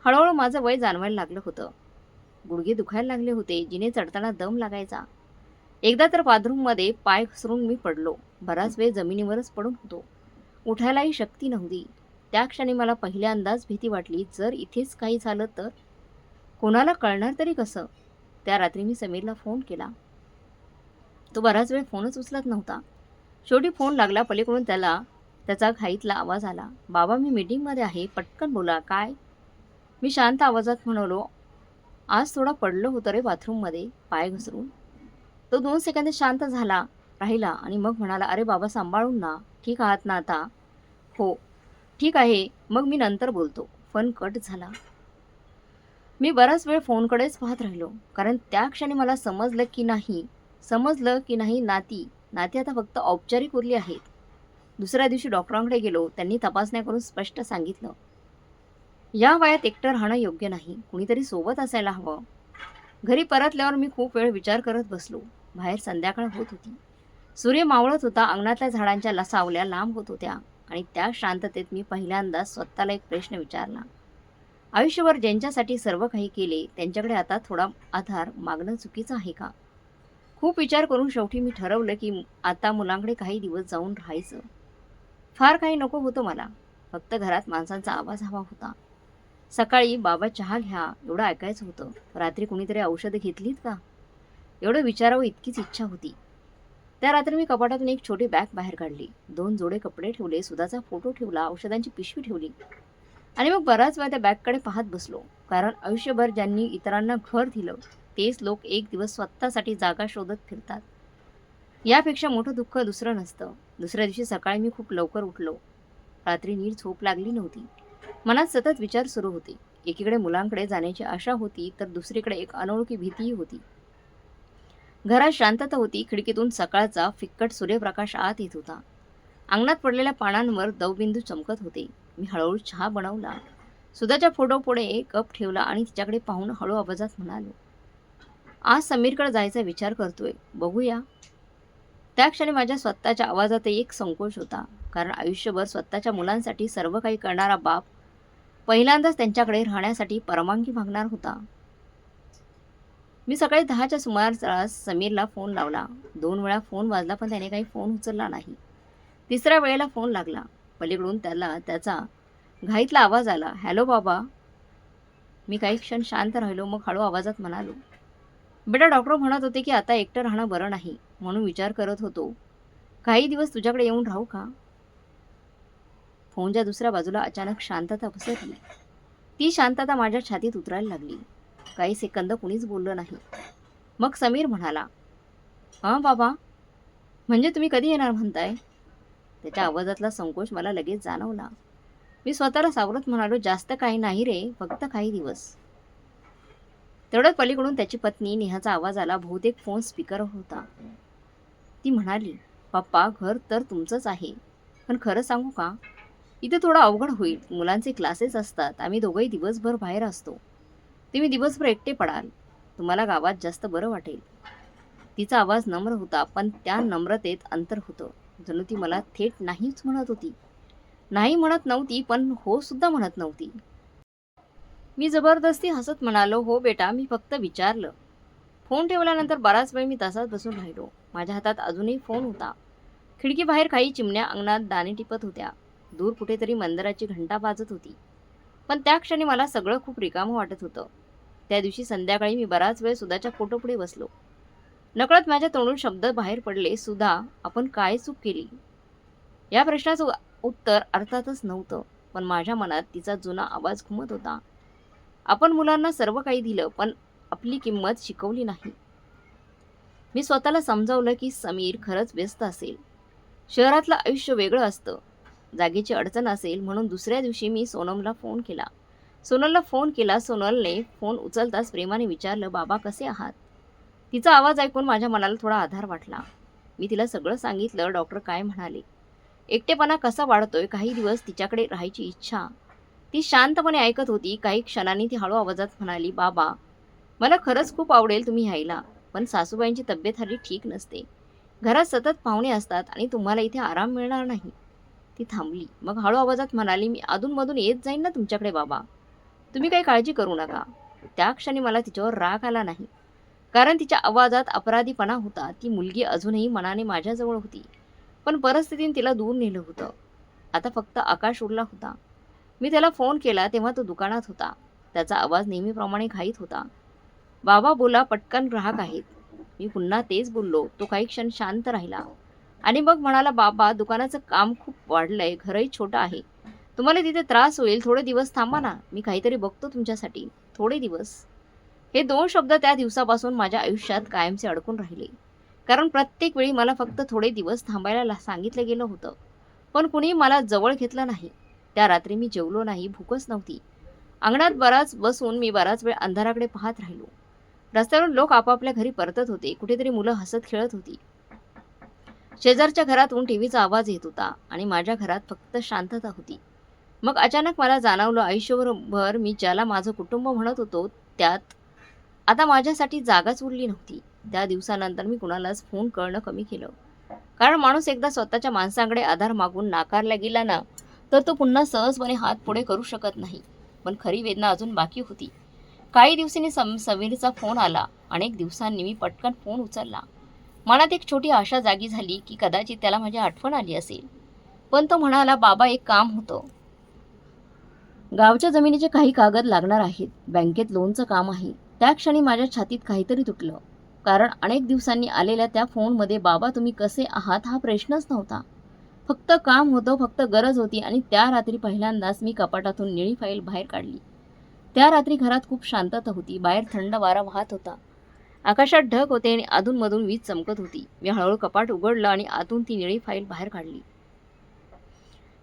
S1: हळूहळू माझं वय जाणवायला लागलं होतं. गुडघे दुखायला लागले होते. जिने चढताना दम लागायचा. एकदा तर बाथरूममध्ये पाय घसरून मी पडलो. बराच वेळ जमिनीवरच पडून होतो. उठायलाही शक्ती नव्हती. त्या क्षणी मला पहिल्यांदाच भीती वाटली, जर इथेच काही झालं तर कोणाला कळणार तरी कसं? त्या रात्री मी समीरला फोन केला. तो बराच वेळ फोनच उचलत नव्हता. शेवटी फोन लागला. पलीकडून त्याचा घाईतला आवाज आला, बाबा, मी मीटिंगमध्ये आहे, पटकन बोला. काय? मी शांत आवाजात म्हणालो, आज थोडा पडलो होतं रे बाथरूममध्ये, पाय घसरून. तो 2 सेकंद शांत राहिला आणि मग म्हणाला, अरे बाबा, सांभाळून ना, ठीक आहात ना आता? हो, ठीक आहे, मग मी नंतर बोलतो. फोन कट झाला. मी बराच वेळ फोनकडेच पाहत राहिलो. कारण त्या क्षणी मला समजलं की नाही नाती आता फक्त औपचारिक उरली आहेत. दुसऱ्या दिवशी डॉक्टरांकडे गेलो. त्यांनी तपासण्या करून स्पष्ट सांगितलं, या वयात एकटं राहणं योग्य नाही, कुणीतरी सोबत असायला हवं. घरी परतल्यावर मी खूप वेळ विचार करत बसलो. बाहेर संध्याकाळ होत होती. सूर्य मावळत होता. अंगणातल्या झाडांच्या सावल्या लांब होत होत्या. आणि त्या शांततेत मी पहिल्यांदा स्वतःला एक प्रश्न विचारला, आयुष्यभर ज्यांच्यासाठी सर्व काही केले त्यांच्याकडे आता थोडा आधार मागणं चुकीचं आहे का? खूप विचार करून शेवटी मी ठरवलं की आता मुलांकडे काही दिवस जाऊन राहायचं. फार काही नको होतं मला. फक्त घरात माणसांचा आवाज हवा होता. सकाळी बाबा चहा घ्या एवढं ऐकायचं होतं. रात्री कुणीतरी औषधं घेतलीत का एवढं विचारावं इतकीच इच्छा होती. त्या रात्री मी कपाटातून एक छोटी बॅग बाहेर काढली. 2 जोडे कपडे ठेवले, सुधाचा फोटो ठेवला, औषधांची पिशवी ठेवली आणि मग बराच वेळ त्या बॅगकडे पाहत बसलो. कारण आयुष्यभर ज्यांनी इतरांना घर दिलं तेच लोक एक दिवस स्वतःसाठी जागा शोधत फिरतात. यापेक्षा मोठं दुःख दुसरं नसतं. दुसऱ्या दिवशी सकाळी मी खूप लवकर उठलो. रात्री नीट झोप लागली नव्हती. मनात सतत विचार सुरू होते. एकीकडे मुलांकडे जाण्याची आशा होती तर दुसरीकडे एक अनोळखी भीतीही होती. घरात शांतता होती. खिडकीतून सकाळचा फिक्कट सूर्यप्रकाश आत येत होता. अंगणात पडलेल्या पानांवर दवबिंदू चमकत होते. मी हळूहळू चहा बनवला. सुधाच्या फोटोपुढे कप ठेवला आणि तिच्याकडे पाहून हळू आवाजात म्हणालो, आज समीरकडे जायचा विचार करतोय, बघूया. त्या क्षणी माझ्या स्वतःच्या आवाजातही एक संकोच होता. कारण आयुष्यभर स्वतःच्या मुलांसाठी सर्व काही करणारा बाप पहिल्यांदाच त्यांच्याकडे राहण्यासाठी परवानगी मागणार होता. मी सकाळी 10च्या सुमारास समीरला फोन लावला. 2 वेळा फोन वाजला पण त्याने काही फोन उचलला नाही. तिसऱ्या वेळेला फोन लागला. पलीकडून त्याला त्याचा घाईतला आवाज आला, हॅलो बाबा. मी काही क्षण शांत राहिलो. मग हळू आवाजात म्हणालो, बेटा डॉक्टर म्हणत होते की आता एकटं राहणं बरं नाही, म्हणून विचार करत होतो काही दिवस तुझ्याकडे येऊन राहू का. फोनच्या दुसऱ्या बाजूला अचानक शांतता पसरली. ती शांतता माझ्या छातीत उतरायला लागली. काही सेकंद कुणीच बोललं नाही. मग समीर म्हणाला, हां बाबा, म्हणजे तुम्ही कधी येणार म्हणताय. त्याच्या आवाजातला संकोच मला लगेच जाणवला. मी स्वतःला सावरत म्हणालो, जास्त काही नाही रे, फक्त काही दिवस. तेवढ्यात पलीकडून त्याची पत्नी नेहाचा आवाज आला. बहुतेक फोन स्पीकरवर होता. ती म्हणाली, पप्पा घर तर तुमचंच आहे, पण खरं सांगू का, इथे थोडं अवघड होईल. मुलांचे क्लासेस असतात, आम्ही दोघंही दिवसभर बाहेर असतो. तुम्ही दिवसभर एकटे पडाल. तुम्हाला गावात जास्त बरं वाटेल. तिचा आवाज नम्र होता, पण त्या नम्रतेत अंतर होतं. जणू ती मला थेट नाहीच म्हणत होती. नाही म्हणत नव्हती, पण हो सुद्धा म्हणत नव्हती. मी जबरदस्ती हसत म्हणालो, हो बेटा, मी फक्त विचारलं. फोन ठेवल्यानंतर बराच वेळ मी तसाच बसून राहिलो. माझ्या हातात अजूनही फोन होता. खिडकीबाहेर काही चिमण्या अंगणात दाणे टिपत होत्या. दूर कुठेतरी मंदिराची घंटा वाजत होती. पण त्या क्षणी मला सगळं खूप रिकामं वाटत होतं. त्या दिवशी संध्याकाळी मी बराच वेळ सुधाच्या फोटोपुढे बसलो. नकळत माझ्या तोंडून शब्द बाहेर पडले, सुधा, आपण काय चूक केली. या प्रश्नाचं उत्तर अर्थातच नव्हतं, पण माझ्या मनात तिचा जुना आवाज घुमत होता. आपण मुलांना सर्व काही दिलं, पण आपली किंमत शिकवली नाही. मी स्वतःला समजावलं की समीर खरंच व्यस्त असेल. शहरातलं आयुष्य वेगळं असतं. जागेची अडचण असेल. म्हणून दुसऱ्या दिवशी मी सोनलला फोन केला. सोनलने फोन उचलताच प्रेमाने विचारलं, बाबा कसे आहात. तिचा आवाज ऐकून माझ्या मनाला थोडा आधार वाटला. मी तिला सगळं सांगितलं. डॉक्टर काय म्हणाले, एकटेपणा कसा वाढतोय, काही दिवस तिच्याकडे राहायची इच्छा. ती शांतपणे ऐकत होती. काही क्षणांनी ती हळू आवाजात म्हणाली, बाबा, मला खरंच खूप आवडेल तुम्ही यायला, पण सासूबाईंची तब्येत हल्ली ठीक नसते. घरात सतत पाहुणे असतात आणि तुम्हाला इथे आराम मिळणार नाही. ती थांबली. मग हळू आवाजात म्हणाली, मी अधूनमधून येत जाईन ना तुमच्याकडे बाबा, तुम्ही काही काळजी करू नका. त्या क्षणी मला तिच्यावर राग आला नाही, कारण तिच्या आवाजात अपराधीपणा होता. ती मुलगी अजूनही मनाने माझ्याजवळ होती, पण परिस्थितीने तिला दूर नेलं होतं. आता फक्त आकाश उरला होता. मी त्याला फोन केला तेव्हा तो दुकानात होता. त्याचा आवाज नेहमीप्रमाणे घाईत होता. बाबा बोला, पटकन ग्राहक आहेत. मी पुन्हा तेच बोललो. तो काही क्षण शांत राहिला आणि मग म्हणाला, बाबा, दुकानाचं काम खूप वाढलंय, घरही छोटं आहे, तुम्हाला तिथे त्रास होईल, थोडे दिवस थांबा ना, मी काहीतरी बघतो तुमच्यासाठी, थोडे दिवस. हे 2 शब्द त्या दिवसापासून माझ्या आयुष्यात कायमचे अडकून राहिले. कारण प्रत्येक वेळी मला फक्त थोडे दिवस थांबायला सांगितलं गेलं होतं, पण कुणी मला जवळ घेतलं नाही. त्या रात्री मी जेवलो नाही, भूकच नव्हती. अंगणात मी बराच वेळ अंधाराकडे पाहत राहिलो. रस्त्यावरून लोक आपापल्या घरी परतत होते. कुठेतरी मुलं हसत खेळत होती. शेजारच्या घरातून टीव्हीचा आवाज येत होता आणि माझ्या घरात फक्त शांतता होती. मग अचानक मला जाणवलं, आयुष्यभर मी ज्याला माझं कुटुंब म्हणत होतो त्यात आता माझ्यासाठी जागाच उरली नव्हती. त्या दिवसानंतर मी कुणालाच फोन करणं कमी केलं. कारण माणूस एकदा स्वतःच्या माणसांकडे आधार मागून नाकारला गेला ना, तर तो पुन्हा सहजपणे हात पुढे करू शकत नाही. पण खरी वेदना अजून बाकी होती. काही दिवसांनी समीरचा फोन आला. अनेक दिवसांनी मी पटकन फोन उचलला. मनात एक छोटी आशा जागी झाली की कदाचित त्याला माझी आठवण आली असेल. पण तो म्हणाला, "बाबा, एक काम होतं. गावच्या जमिनीचे काही कागद लागणार आहेत. बँकेत लोनचं काम आहे." त्या क्षणी माझ्या छातीत काहीतरी तुटलं. कारण अनेक दिवसांनी आलेल्या त्या फोनमध्ये "बाबा, तुम्ही कसे आहात?" हा प्रश्नच नव्हता. फक्त काम होतं, फक्त गरज होती. आणि त्या रात्री पहिल्यांदाच मी कपाटातून निळी फाईल बाहेर काढली. त्या रात्री घरात खूप शांतता होती. बाहेर थंड वारा वाहत होता. आकाशात ढग होते आणि अधूनमधून वीज चमकत होती. मी हळूहळू कपाट उघडलं आणि आतून ती निळी फाईल बाहेर काढली.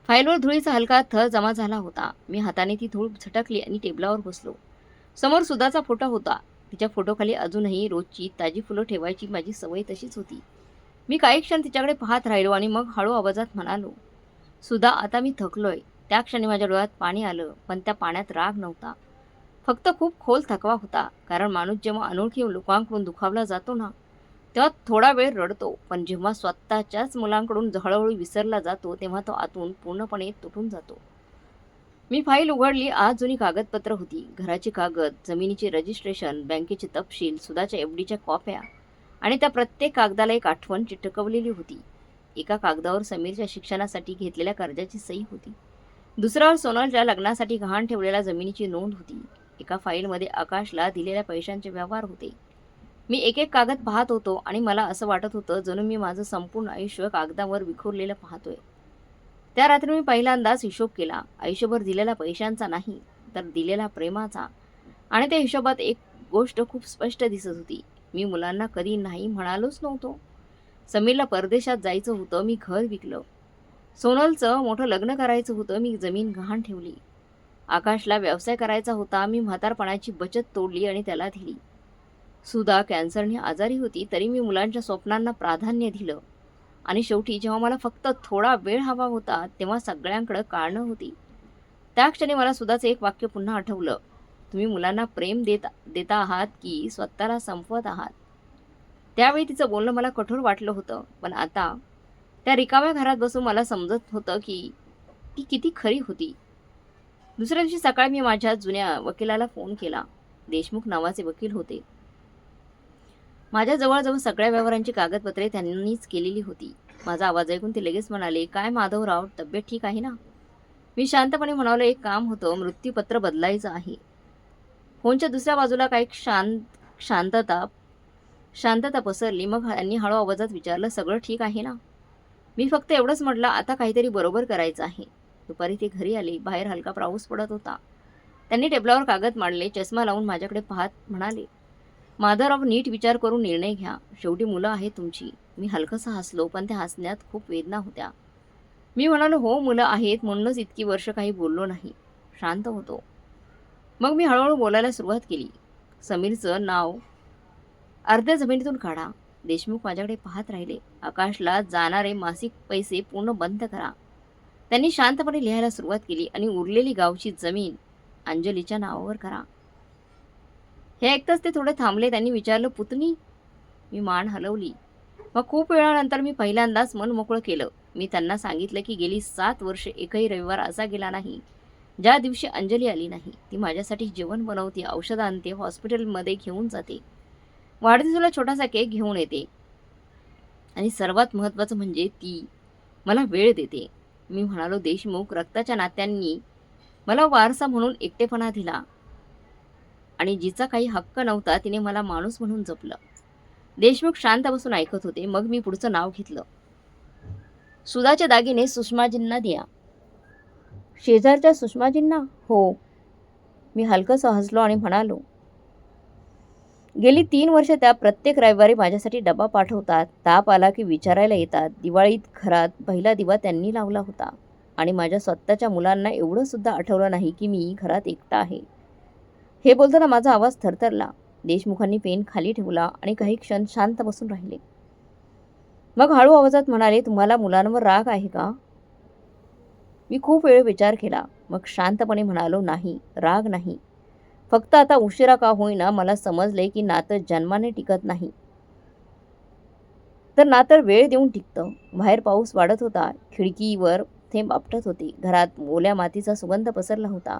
S1: फाईलवर धुळीचा हलका थर जमा झाला होता. मी हाताने ती धूळ झटकली आणि टेबलावर बसलो. समोर सुधाचा फोटो होता. तिच्या फोटोखाली अजूनही रोजची ताजी फुलं ठेवायची माझी सवय तशीच होती. मी काही क्षण तिच्याकडे पाहत राहिलो आणि मग हळू आवाजात म्हणालो, "सुधा, आता मी थकलोय." त्या क्षणी माझ्या डोळ्यात पाणी आलं, पण त्या पाण्यात राग नव्हता. फक्त खूप खोल थकवा होता. कारण माणूस जेव्हा अनोळखी लोकांकडून दुखावला जातो ना, तेव्हा थोडा वेळ रडतो. पण जेव्हा स्वतःच्याच मुलांकडून हळूहळू विसरला जातो, तेव्हा तो आतून पूर्णपणे तुटून जातो. मी फाईल उघडली. आज जुनी कागदपत्र होती. घराचे कागद, जमिनीचे रजिस्ट्रेशन, बँकेचे तपशील, सुधाच्या एफडीच्या कॉप्या आणि त्या प्रत्येक कागदाला एक आठवण चिटकवलेली होती. एका कागदावर समीरच्या शिक्षणासाठी घेतलेल्या कर्जाची सही होती. दुसऱ्यावर सोनलच्या लग्नासाठी गहाण ठेवलेल्या जमिनीची नोंद होती. एका फाईलमध्ये आकाशला दिलेल्या पैशांचे व्यवहार होते. मी एक एक कागद पाहत होतो आणि मला असं वाटत होतं जणू मी माझं संपूर्ण आयुष्य कागदावर विखुरलेलं पाहतोय. त्या रात्री मी पहिल्यांदाच हिशोब केला. आयुष्यभर दिलेल्या पैशांचा नाही, तर दिलेल्या प्रेमाचा. आणि त्या हिशोबात एक गोष्ट खूप स्पष्ट दिसत होती. मी मुलांना कधी नाही म्हणालोच नव्हतो. समीरला परदेशात जायचं होतं, मी घर विकलं. सोनलचं मोठं लग्न करायचं होतं, मी जमीन गहाण ठेवली. आकाशला व्यवसाय करायचा होता, मी म्हातारपणाची बचत तोडली आणि त्याला दिली. सुधा कॅन्सरने आजारी होती, तरी मी मुलांच्या स्वप्नांना प्राधान्य दिलं. आणि शेवटी जेव्हा मला फक्त थोडा वेळ हवा होता, तेव्हा सगळ्यांकडे कारणं होती. त्या क्षणी मला सुधाचं एक वाक्य पुन्हा आठवलं, "तुम्ही मुलांना प्रेम देता आहात की स्वतःला संपवत आहात?" त्यावेळी तिचं बोलणं मला कठोर वाटलं होतं, पण आता त्या रिकाम्या घरात बसून मला समजत होतं की ती किती खरी होती. दुसऱ्या दिवशी सकाळी मी माझ्या जुन्या वकिलाला फोन केला. देशमुख नावाचे वकील होते. माझ्या जवळजवळ सगळ्या व्यवहारांची कागदपत्रे त्यांनीच केलेली होती. माझा आवाज ऐकून ते लगेच म्हणाले, "काय माधवराव, तब्येत ठीक आहे ना?" मी शांतपणे म्हणालो, "एक काम होतं, मृत्यूपत्र बदलायचं आहे." फोनच्या दुसऱ्या बाजूला काही शांतता शांतता पसरली. मग त्यांनी हळू आवाजात विचारलं, "सगळं ठीक आहे ना?" मी फक्त एवढंच म्हटलं, "आता काहीतरी बरोबर करायचं आहे." दुपारी ते घरी आले. बाहेर हलका पाऊस पडत होता. त्यांनी टेबलावर कागद मांडले. चष्मा लावून माझ्याकडे पाहत म्हणाले, "माधवराव, नीट विचार करून निर्णय घ्या. शेवटी मुलं आहेत तुमची." मी हलकंसं हसलो, पण त्या हसण्यात खूप वेदना होत्या. मी म्हणालो, "हो, मुलं आहेत, म्हणूनच इतकी वर्ष काही बोललो नाही. शांत होतो." मग मी हळूहळू बोलायला सुरुवात केली. "समीरचं नाव अर्ध्या जमिनीतून काढा." देशमुख माझ्याकडे पाहत राहिले. "आकाशला जाणारे मासिक पैसे पूर्ण बंद करा." त्यांनी शांतपणे लिहायला सुरुवात केली, "आणि उरलेली गावची जमीन अंजलीच्या नावावर करा." हे ऐकताच ते थोडे थांबले. त्यांनी विचारलं, "पुतणी?" मी मान हलवली. मग खूप वेळानंतर मी पहिल्यांदाच मन मोकळं केलं. मी त्यांना सांगितलं की गेली 7 वर्ष एकही रविवार असा गेला नाही ज्या दिवशी अंजली आली नाही. ती माझ्यासाठी जेवण बनवते, औषधं आणते, हॉस्पिटलमध्ये घेऊन जाते, वाढदिवसाला छोटासा केक घेऊन येते आणि सर्वात महत्त्वाचं म्हणजे ती मला वेळ देते. मी म्हणालो, "देशमुख, रक्ताच्या नात्यांनी मला वारसा म्हणून एकटेपणा दिला आणि जिचा काही हक्क नव्हता तिने मला माणूस म्हणून जपलं." देशमुख शांत बसून ऐकत होते. मग मी पुढचं नाव घेतलं, "सुधाचे दागिने सुषमाजींना द्या." "शेजारच्या सुषमाजींना?" "हो." मी हलकंसं हसलो आणि म्हणालो, "गेली 3 वर्ष त्या प्रत्येक रविवारी माझ्यासाठी डबा पाठवतात, ताप आला की विचारायला येतात. दिवाळीत घरात पहिला दिवा त्यांनी लावला होता. आणि माझ्या स्वतःच्या मुलांना एवढं सुद्धा आठवलं नाही की मी घरात एकटा आहे." हे बोलताना माझा आवाज थरथरला. देशमुखांनी पेन खाली ठेवला आणि काही क्षण शांत बसून राहिले. मग हळू आवाजात म्हणाले, "तुम्हाला मुलांवर राग आहे का?" मी खूप वेळ विचार केला. मग शांतपणे म्हणालो, "नाही, राग नाही. फक्त आता उशिरा का होईना मला समजले की नातं जन्माने टिकत नाही, तर नातं वेळ देऊन टिकतं." बाहेर पाऊस वाढत होता. खिडकीवर थेंब आपटत होते. घरात ओल्या मातीचा सुगंध पसरला होता.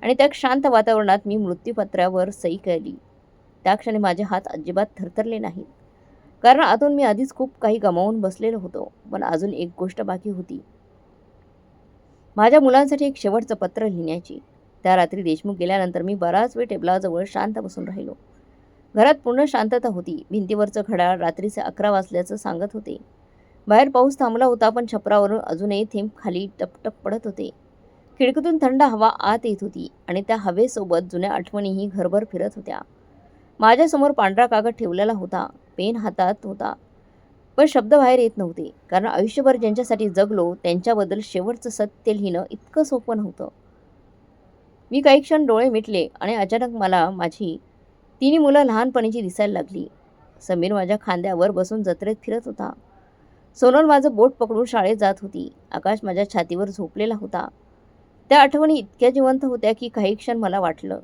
S1: आणि त्या शांत वातावरणात मी मृत्यूपत्रावर सही केली. त्या क्षणी माझे हात अजिबात थरथरले नाहीत. कारण आतून मी आधीच खूप काही गमावून बसलेलो होतो. पण अजून एक गोष्ट बाकी होती. माझ्या मुलांसाठी एक शेवटचं पत्र लिहिण्याची. त्या रात्री देशमुख गेल्यानंतर मी बराच वेळ टेबलाजवळ शांत बसून राहिलो. घरात पूर्ण शांतता होती. भिंतीवरचं घड्याळ रात्रीचे 11 वाजल्याचं सांगत होते. बाहेर पाऊस थांबला होता, पण छपरावरून अजूनही थेंब खाली टपटप पडत होते. खिडकीतून थंड हवा आत येत होती आणि त्या हवेसोबत जुन्या आठवणीही घरभर फिरत होत्या. माझ्यासमोर पांढरा कागद ठेवलेला होता. पेन हातात होता. पण शब्द बाहेर येत नव्हते. कारण आयुष्यभर ज्यांच्यासाठी जगलो त्यांच्याबद्दल शेवटचं सत्य लिहिणं इतकं सोपं नव्हतं. मी काही क्षण डोळे मिटले आणि अचानक मला माझी तिन्ही मुलं लहानपणीची दिसायला लागली. समीर माझ्या खांद्यावर बसून जत्रेत फिरत होता. सोनल माझं बोट पकडून शाळेत जात होती. आकाश माझ्या छातीवर झोपलेला होता. त्या आठवणी इतक्या जिवंत होत्या की काही क्षण मला वाटलं,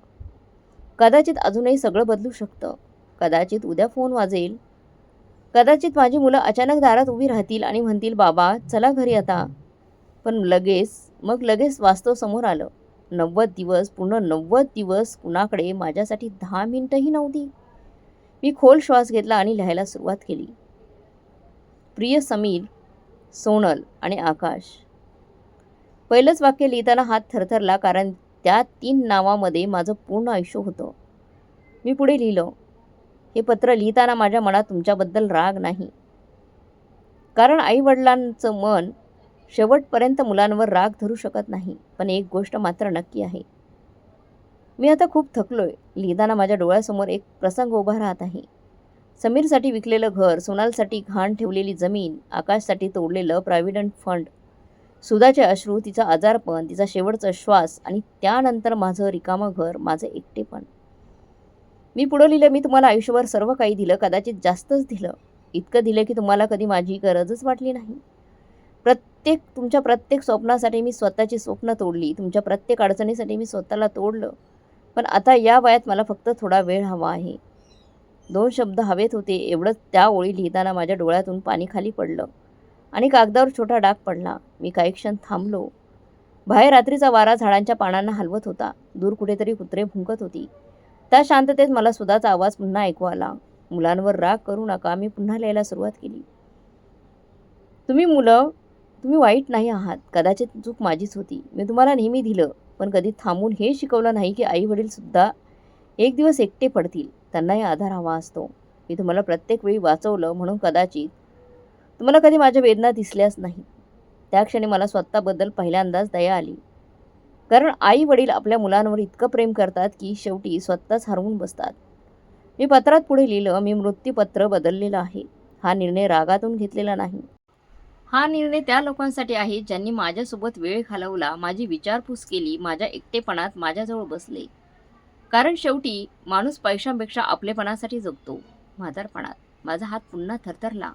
S1: कदाचित अजूनही सगळं बदलू शकतं. कदाचित उद्या फोन वाजेल. कदाचित माझी मुलं अचानक दारात उभी राहतील आणि म्हणतील, बाबा चला घरी आता. पण लगेच वास्तव समोर आलं. 90 दिवस, पूर्ण 90 दिवस कुणाकडे माझ्यासाठी 10 मिनिटंही नव्हती. मी खोल श्वास घेतला आणि लिहायला सुरुवात केली. प्रिय समीर, सोनल आणि आकाश. पहिलंच वाक्य लिहिताना हात थरथरला, कारण त्या 3 नावामध्ये माझं पूर्ण आयुष्य होतं. मी पुढे लिहिलं, हे पत्र लिहिताना माझ्या मनात तुमच्याबद्दल राग नाही. कारण आईवडिलांचं मन शेवटपर्यंत मुलांवर राग धरू शकत नाही. पण एक गोष्ट मात्र नक्की आहे, मी आता खूप थकलोय. लिहिताना माझ्या डोळ्यासमोर एक प्रसंग उभा राहत आहे. समीरसाठी विकलेलं घर, सोनालसाठी घाण ठेवलेली जमीन, आकाशसाठी तोडलेलं प्रॉव्हिडंट फंड, सुधाचे अश्रू, तिचं आजारपण, तिचा शेवटचा श्वास आणि त्यानंतर माझं रिकामं घर, माझं एकटेपण. मी पुढं लिहिलं, मी तुम्हाला आयुष्यभर सर्व काही दिलं, कदाचित जास्तच दिलं. इतकं दिलं की तुम्हाला कधी माझी गरजच वाटली नाही. तुमच्या प्रत्येक स्वप्नासाठी मी स्वतःची स्वप्न तोडली. तुमच्या प्रत्येक अडचणीसाठी मी स्वतःला तोडलं. पण आता या वयात मला फक्त थोडा वेळ हवा आहे. 2 शब्द हवेत होते. एवढंच. त्या ओळी लिहिताना माझ्या डोळ्यातून पाणी खाली पडलं आणि कागदावर छोटा डाग पडला. मी काही क्षण थांबलो. बाहेर रात्रीचा वारा झाडांच्या पानांना हलवत होता. दूर कुठेतरी कुत्रे भुंकत होती. त्या शांततेत मला सुधाचा आवाज पुन्हा ऐकू आला. मुलांवर राग करू नका. मी पुन्हा लिहायला सुरुवात केली. तुम्ही वाईट नाही आहात. कदाचित चूक माझीच होती. मी तुम्हाला नेहमी दिलं, पण कधी थांबून हे शिकवलं नाही की आई वडील सुद्धा एक दिवस एकटे पडतील. त्यांनाही आधार हवा असतो. मी तुम्हाला प्रत्येक वेळी वाचवलं म्हणून कदाचित तुम्हाला कधी माझ्या वेदना दिसल्याच नाहीत. त्या क्षणी मला स्वतःबद्दल पहिल्यांदाच दया आली. कारण आई वडील आपल्या मुलांवर इतकं प्रेम करतात की शेवटी स्वतःच हरवून बसतात. मी पत्रात पुढे लिहिलं, मी मृत्यूपत्र बदललेलं आहे. हा निर्णय रागातून घेतलेला नाही. हा निर्णय त्या लोकांसाठी आहे ज्यांनी माझ्यासोबत वेळ घालवला, माझी विचारपूस केली, माझ्या एकटेपणात माझ्याजवळ बसले. कारण शेवटी माणूस पैशांपेक्षा आपलेपणासाठी जगतो. म्हातारपणात माझा हात पुन्हा थरथरला.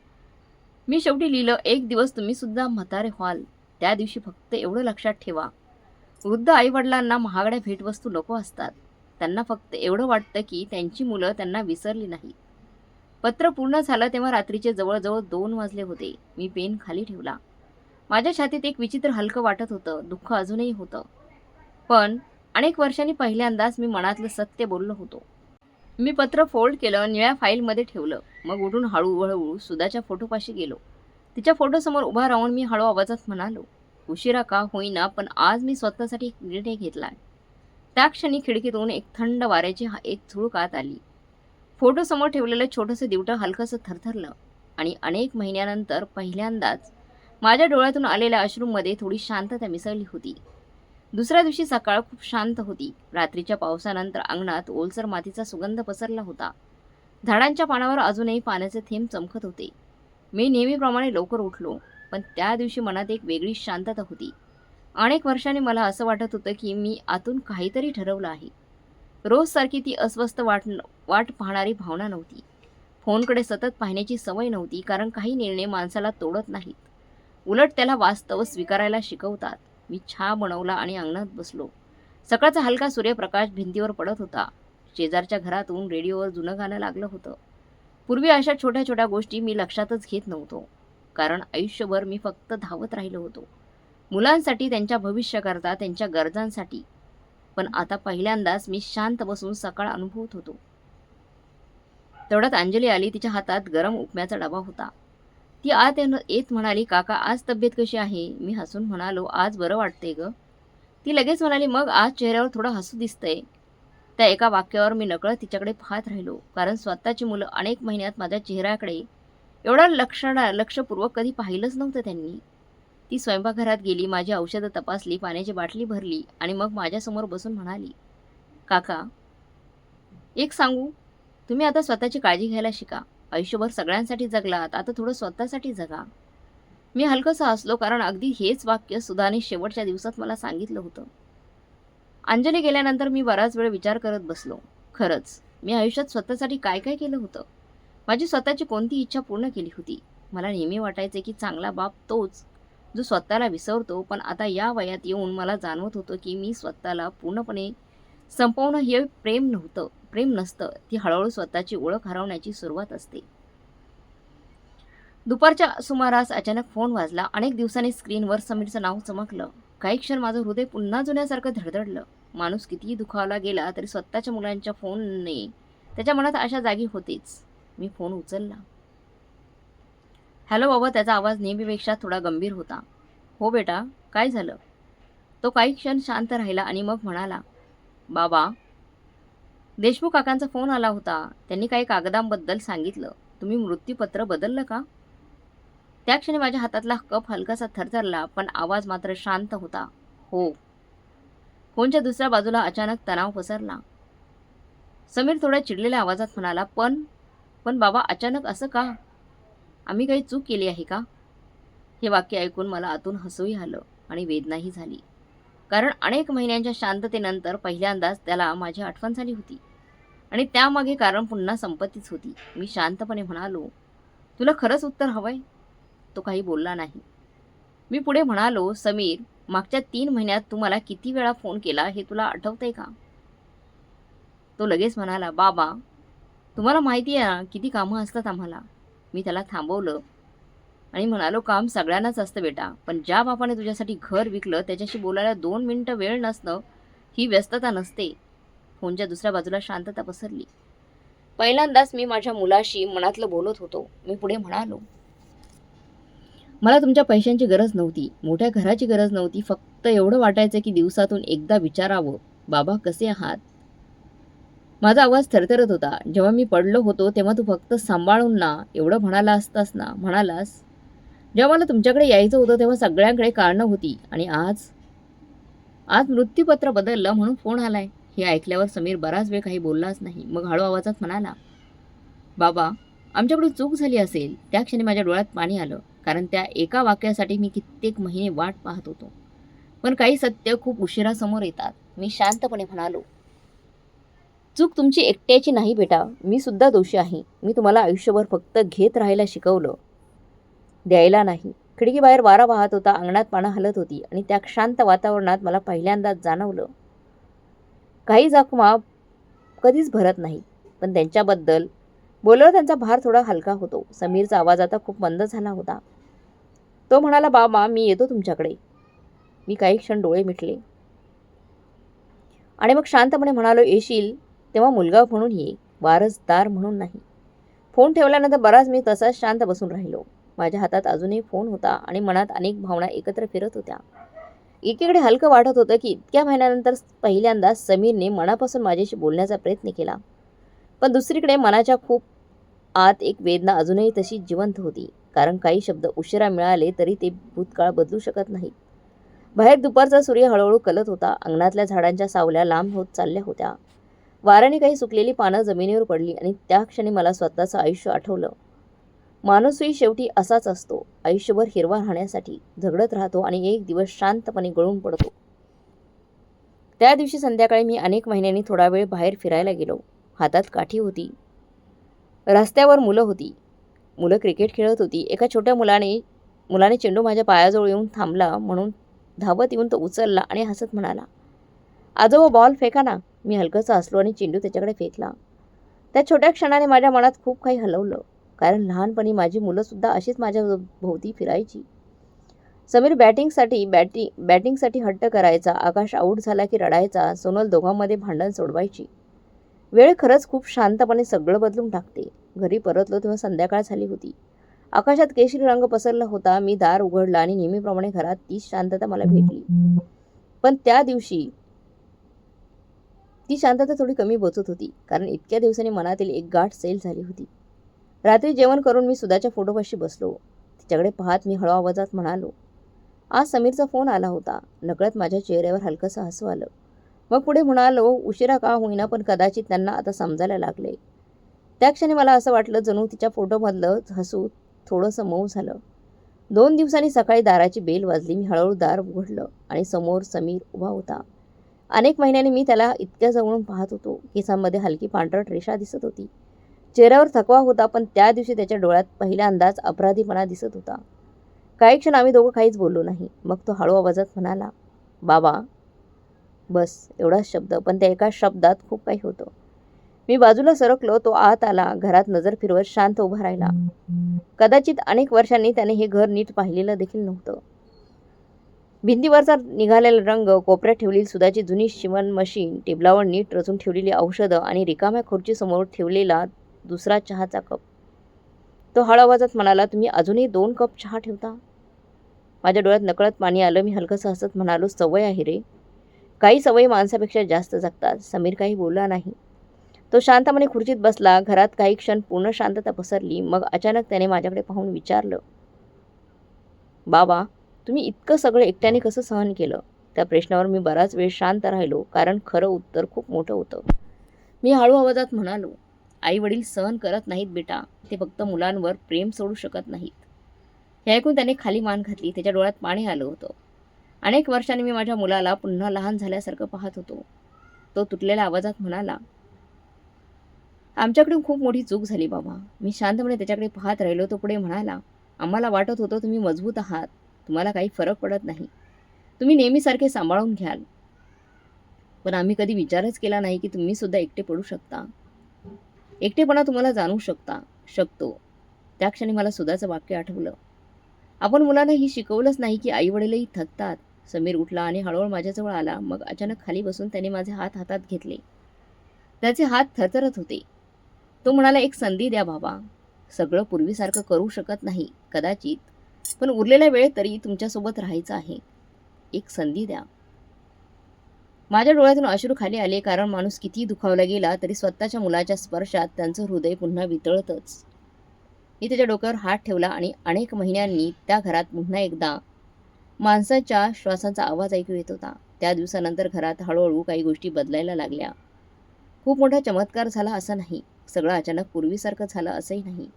S1: मी शेवटी लिहिलं, एक दिवस तुम्ही सुद्धा म्हातारे व्हाल. त्या दिवशी फक्त एवढं लक्षात ठेवा, वृद्ध आईवडिलांना महागड्या भेटवस्तू नको असतात. त्यांना फक्त एवढं वाटतं की त्यांची मुलं त्यांना विसरली नाही. पत्र पूर्ण झालं तेव्हा रात्रीचे जवळजवळ 2 वाजले होते. मी पेन खाली ठेवला. माझ्या छातीत एक विचित्र हलकं वाटत होतं. दुःख अजूनही होतं. पण अनेक वर्षांनी पहिल्यांदाच मी मनातलं सत्य बोललो होतो. मी पत्र फोल्ड केलं, निळ्या फाईलमध्ये ठेवलं. मग उठून हळूहळू सुधाच्या फोटोपाशी गेलो. तिच्या फोटोसमोर उभा राहून मी हळू आवाजात म्हणालो, उशिरा का होईना, पण आज मी स्वतःसाठी एक निर्णय घेतलाय. त्या क्षणी खिडकीतून एक थंड वाऱ्याची एक झुळूक आत आली. फोटोसमोर ठेवलेलं छोटंसं दिवटं हलकंसं थरथरलं आणि अनेक महिन्यानंतर पहिल्यांदाच माझ्या डोळ्यातून आलेल्या अश्रूंमध्ये थोडी शांतता मिसळली होती. दुसऱ्या दिवशी सकाळ खूप शांत होती. रात्रीच्या पावसानंतर अंगणात ओलसर मातीचा सुगंध पसरला होता. झाडांच्या पानावर अजूनही पाण्याचे थेंब चमकत होते. मी नेहमीप्रमाणे लवकर उठलो, पण त्या दिवशी मनात एक वेगळी शांतता होती. अनेक वर्षांनी मला असं वाटत होतं की मी आतून काहीतरी ठरवलं आहे. रोजसारखी ती अस्वस्थ वाट पाहणारी भावना नव्हती. फोनकडे सतत पाहण्याची सवय नव्हती, कारण काही निर्णय माणसाला तोडत नाहीत, उलट त्याला वास्तव स्वीकारायला शिकवतात. मी चहा बनवला आणि अंगणात बसलो. सकाळचा हलका सूर्यप्रकाश भिंतीवर पडत होता. शेजारच्या घरातून रेडिओवर जुनं गाणं लागलं होतं. पूर्वी अशा छोट्या छोट्या गोष्टी मी लक्षातच घेत नव्हतो, कारण आयुष्यभर मी फक्त धावत राहिलो होतो. मुलांसाठी, त्यांच्या भविष्याकरता, त्यांच्या गरजांसाठी. पण आता पहिल्यांदाच मी शांत बसून सकाळ अनुभवत होतो. तेवढ्यात अंजली आली. तिच्या हातात गरम उपम्याचा डबा होता. ती आत येत म्हणाली, "काका, आज तब्येत कशी आहे?" मी हसून म्हणालो, "आज बरं वाटतंय गं." ती लगेच म्हणाली, "मग आज चेहऱ्यावर थोडं हसू दिसतंय." त्या एका वाक्यावर मी नकळत तिच्याकडे पाहत राहिलो. कारण स्वतःची मुलं अनेक महिन्यात माझ्या चेहऱ्याकडे एवढं लक्षपूर्वक कधी पाहिलंच नव्हतं त्यांनी. ती स्वयंपाकघरात गेली, माझी औषधं तपासली, पाण्याची बाटली भरली आणि मग माझ्यासमोर बसून म्हणाली, "काका, एक सांगू? तुम्ही आता स्वतःची काळजी घ्यायला शिका. आयुष्यभर सगळ्यांसाठी जगलात, आता थोडं स्वतःसाठी जगा." मी हलकंसं हसलो, कारण अगदी हेच वाक्य सुधाने शेवटच्या दिवसात मला सांगितलं होतं. अंजली गेल्यानंतर मी बराच वेळ विचार करत बसलो. खरंच, मी आयुष्यात स्वतःसाठी काय काय केलं होतं? माझी स्वतःची कोणती इच्छा पूर्ण केली होती? मला नेहमी वाटायचे की चांगला बाप तोच, जो स्वतःला विसरतो. पण आता या वयात येऊन मला जाणवत होतं की मी स्वतःला पूर्णपणे संपवणं हे प्रेम नसतं. ती हळूहळू स्वतःची ओळख हरवण्याची सुरुवात असते. दुपारच्या सुमारास अचानक फोन वाजला. अनेक दिवसांनी स्क्रीनवर समीरचं नाव चमकलं. काही क्षण माझं हृदय पुन्हा जुन्यासारखं धडधडलं. माणूस कितीही दुखावला गेला तरी स्वतःच्या मुलांच्या फोनने त्याच्या मनात अशा जागी होतेच. मी फोन उचलला. "हॅलो बाबा." त्याचा आवाज नेहमीपेक्षा थोडा गंभीर होता. "हो बेटा, काय झालं?" तो काही क्षण शांत राहिला आणि मग म्हणाला, "बाबा, देशमुख काकांचा फोन आला होता. त्यांनी काही कागदांबद्दल सांगितलं. तुम्ही मृत्यूपत्र बदललं का?" त्या क्षणी माझ्या हातातला कप हलकासा थरथरला, पण आवाज मात्र शांत होता. "हो." फोनच्या दुसऱ्या बाजूला अचानक तणाव पसरला. समीर थोड्या चिडलेल्या आवाजात म्हणाला, पण बाबा, अचानक असं का? आम्ही काही चूक केली आहे का?" हे वाक्य ऐकून मला आतून हसूही आलं आणि वेदनाही झाली. कारण अनेक महिन्यांच्या शांततेनंतर पहिल्यांदाच त्याला माझी आठवण झाली होती. आणि त्यामागे कारण पुन्हा संपत्तीच होती. मी शांतपणे म्हणालो, "तुला खरंच उत्तर हवंय?" तो काही बोलला नाही. मी पुढे म्हणालो, "समीर, मागच्या 3 महिन्यात तू मला किती वेळा फोन केला हे तुला आठवतंय का?" तो लगेच म्हणाला, "बाबा, तुम्हाला माहिती आहे ना किती कामं असतात आम्हाला." मी त्याला थांबवलं आणि म्हणालो, "काम सगळ्यांनाच असतं बेटा, पण ज्या बापाने तुझ्यासाठी घर विकलं त्याच्याशी बोलायला 2 मिनिटं वेळ नसणं ही व्यस्तता नसते." फोनच्या दुसऱ्या बाजूला शांतता पसरली. पहिल्यांदाच मी माझ्या मुलाशी मनातलं बोलत होतो. मी पुढे म्हणालो, "मला तुमच्या पैशांची गरज नव्हती, मोठ्या घराची गरज नव्हती. फक्त एवढं वाटायचं की दिवसातून एकदा विचारावं, बाबा कसे आहात?" माझा आवाज थरथरत होता. "जेव्हा मी पडलो होतो तेव्हा तू फक्त सांभाळून ना एवढं म्हणालास. जेव्हा मला तुमच्याकडे यायचं होतं तेव्हा सगळ्यांकडे कारणं होती. आणि आज आज मृत्यूपत्र बदललं म्हणून फोन आलाय." हे ऐकल्यावर समीर बराच वेळ काही बोललाच नाही. मग हळू आवाजात म्हणाला, "बाबा, आमच्याकडून चूक झाली असेल." त्या क्षणी माझ्या डोळ्यात पाणी आलं. कारण त्या एका वाक्यासाठी मी कित्येक महिने वाट पाहत होतो. पण काही सत्य खूप उशिरा समोर येतात. मी शांतपणे म्हणालो, "चूक तुमची एकट्याची नाही बेटा, मी सुद्धा दोषी आहे. मी तुम्हाला आयुष्यभर फक्त घेत राहायला शिकवलं, द्यायला नाही." खिडकीबाहेर वारा वाहत होता, अंगणात पानं हलत होती आणि त्या शांत वातावरणात मला पहिल्यांदाच जाणवलं, काही जखमा कधीच भरत नाही, पण त्यांच्याबद्दल बोलल्यावर त्यांचा भार थोडा हलका होतो. समीरचा आवाज आता खूप मंद झाला होता. तो म्हणाला, "बाबा, मी येतो तुमच्याकडे." मी काही क्षण डोळे मिटले आणि मग शांतपणे म्हणालो, "येशील तेव्हा मुलगा म्हणून ये, वारसदार म्हणून नाही." फोन ठेवल्यानंतर बराच मी तसाच शांत बसून राहिलो. माझ्या हातात अजूनही फोन होता आणि मनात अनेक भावना एकत्र फिरत होत्या. एकीकडे हलकं वाटत होतं की इतक्या महिन्यानंतर पहिल्यांदा समीरने मनापासून माझ्याशी बोलण्याचा प्रयत्न केला. पण दुसरीकडे मनाच्या खूप आत एक वेदना अजूनही तशी जिवंत होती. कारण काही शब्द उशिरा मिळाले तरी ते भूतकाळ बदलू शकत नाहीत. बाहेर दुपारचा सूर्य हळूहळू कलत होता. अंगणातल्या झाडांच्या सावल्या लांब होत चालल्या होत्या. वाऱ्याने काही सुकलेली पानं जमिनीवर पडली आणि त्या क्षणी मला स्वतःचं आयुष्य आठवलं. माणूसही शेवटी असाच असतो. आयुष्यभर हिरवा राहण्यासाठी झगडत राहतो आणि एक दिवस शांतपणे गळून पडतो. त्या दिवशी संध्याकाळी मी अनेक महिन्यांनी थोडा वेळ बाहेर फिरायला गेलो. हातात काठी होती. रस्त्यावर मुलं होती. मुलं क्रिकेट खेळत होती. एका छोट्या मुलाने चेंडू माझ्या पायाजवळ येऊन थांबला म्हणून धावत येऊन तो उचलला आणि हसत म्हणाला, "आजोबा, बॉल फेका ना." मी हलकंसं हसलो आणि चेंडू त्याच्याकडे फेकला. त्या छोट्या क्षणाने माझ्या मनात खूप काही हलवलं. कारण लहानपणी माझी मुलंसुद्धा अशीच माझ्या भोवती फिरायची. समीर बॅटिंगसाठी हट्ट करायचा, आकाश आऊट झाला की रडायचा, सोनल दोघांमध्ये भांडण सोडवायची. वेळ खरंच खूप शांतपणे सगळं बदलून टाकते. घरी परतलो तेव्हा संध्याकाळ झाली होती. आकाशात केशरी रंग पसरला होता. मी दार उघडलं आणि नेहमीप्रमाणे घरात तीच शांतता मला भेटली. पण त्या दिवशी ती शांतता थोडी कमी बोचत होती, कारण इतक्या दिवसांनी मनातील एक गाठ सैल झाली होती. रात्री जेवण करून मी सुधाच्या फोटोपाशी बसलो. तिच्याकडे पाहत मी हळू आवाजात म्हणालो, आज समीरचा फोन आला होता. नकळत माझ्या चेहऱ्यावर हलकंसं हसू आलं. मग पुढे म्हणालो, उशिरा का होईना पण कदाचित त्यांना आता समजायला लागले. त्या क्षणी मला असं वाटलं जणू तिच्या फोटोमधलं हसू थोडंसं मऊ झालं. 2 दिवसांनी सकाळी दाराची बेल वाजली. मी हळूहळू दार उघडलं आणि समोर समीर उभा होता. अनेक महिन्यांनी मी त्याला इतक्या जवळून पाहत होतो. केसांमध्ये हलकी पांढरट रेषा दिसत होती. चेहऱ्यावर थकवा होता, पण त्या दिवशी त्याच्या डोळ्यात पहिल्यांदाच अपराधीपणा दिसत होता. काही क्षण आम्ही दोघं काहीच बोललो नाही. मग तो हळू आवाजात म्हणाला, बाबा. बस एवढाच शब्द, पण त्या एका शब्दात खूप काही होतं. मी बाजूला सरकलो. तो आत आला. घरात नजर फिरवत शांत उभा राहिला. कदाचित अनेक वर्षांनी त्याने हे घर नीट पाहिलेलं देखील नव्हतं. भिंतीवरचा निघालेला रंग, कोपऱ्यात ठेवलेली सुधाची जुनी शिवण मशीन, टेबलावर नीट रचून ठेवलेली औषधं आणि रिकाम्या खुर्चीसमोर ठेवलेला दुसरा चहाचा कप. तो हळू आवाजात म्हणाला, तुम्ही अजूनही 2 कप चहा ठेवता? माझ्या डोळ्यात नकळत पाणी आलं. मी हलकंसं हसत म्हणालो, सवय आहे रे. काही सवयी माणसापेक्षा जास्त जगतात. समीर काही बोलला नाही. तो शांतपणे खुर्चीत बसला. घरात काही क्षण पूर्ण शांतता पसरली. मग अचानक त्याने माझ्याकडे पाहून विचारलं, बाबा, तुम्ही इतकं सगळं एकट्याने कसं सहन केलं? त्या प्रश्नावर मी बराच वेळ शांत राहिलो, कारण खरं उत्तर खूप मोठं होतं. मी हळू आवाजात म्हणालो, आई वडील सहन करत नाहीत बेटा, ते फक्त मुलांवर प्रेम सोडू शकत नाहीत. हे ऐकून त्याने खाली मान घातली. त्याच्या डोळ्यात पाणी आलं होतं. अनेक वर्षांनी मी माझ्या मुलाला पुन्हा लहान झाल्यासारखं पाहत होतो. तो तुटलेल्या आवाजात म्हणाला, आमच्याकडून खूप मोठी चूक झाली बाबा. मी शांतपणे त्याच्याकडे पाहत राहिलो. तो पुढे म्हणाला, आम्हाला वाटत होतं तुम्ही मजबूत आहात, तुम्हाला काही फरक पडत नाही, तुम्ही नेहमीसारखे सांभाळून घ्याल. पण आम्ही कधी विचारच केला नाही की तुम्ही सुद्धा एकटे पडू शकता. एकटेपणा तुम्हाला जाणू शकतो. त्या क्षणी मला सुधाचं वाक्य आठवलं. आपण मुलांना ही शिकवलंच नाही की आई वडीलही थकतात. समीर उठला आणि हळूहळू माझ्याजवळ आला. मग अचानक खाली बसून त्याने माझे हात हातात घेतले. त्याचे हात थरथरत होते. तो म्हणाला, एक संधी द्या बाबा. सगळं पूर्वीसारखं करू शकत नाही कदाचित, पण उरलेला वेळ तरी तुमच्यासोबत राहायचं आहे. एक संधी द्या. माझ्या डोळ्यातून अश्रू खाली आले, कारण माणूस कितीही दुखावला गेला तरी स्वतःच्या मुलाच्या स्पर्शात त्यांचं हृदय पुन्हा वितळतच. मी त्याच्या डोक्यावर हात ठेवला आणि अनेक महिन्यांनी त्या घरात पुन्हा एकदा माणसाच्या श्वासांचा आवाज ऐकू येत होता. त्या दिवसानंतर घरात हळूहळू काही गोष्टी बदलायला लागल्या. खूप मोठा चमत्कार झाला असं नाही, सगळं अचानक पूर्वीसारखं झालं असंही नाही,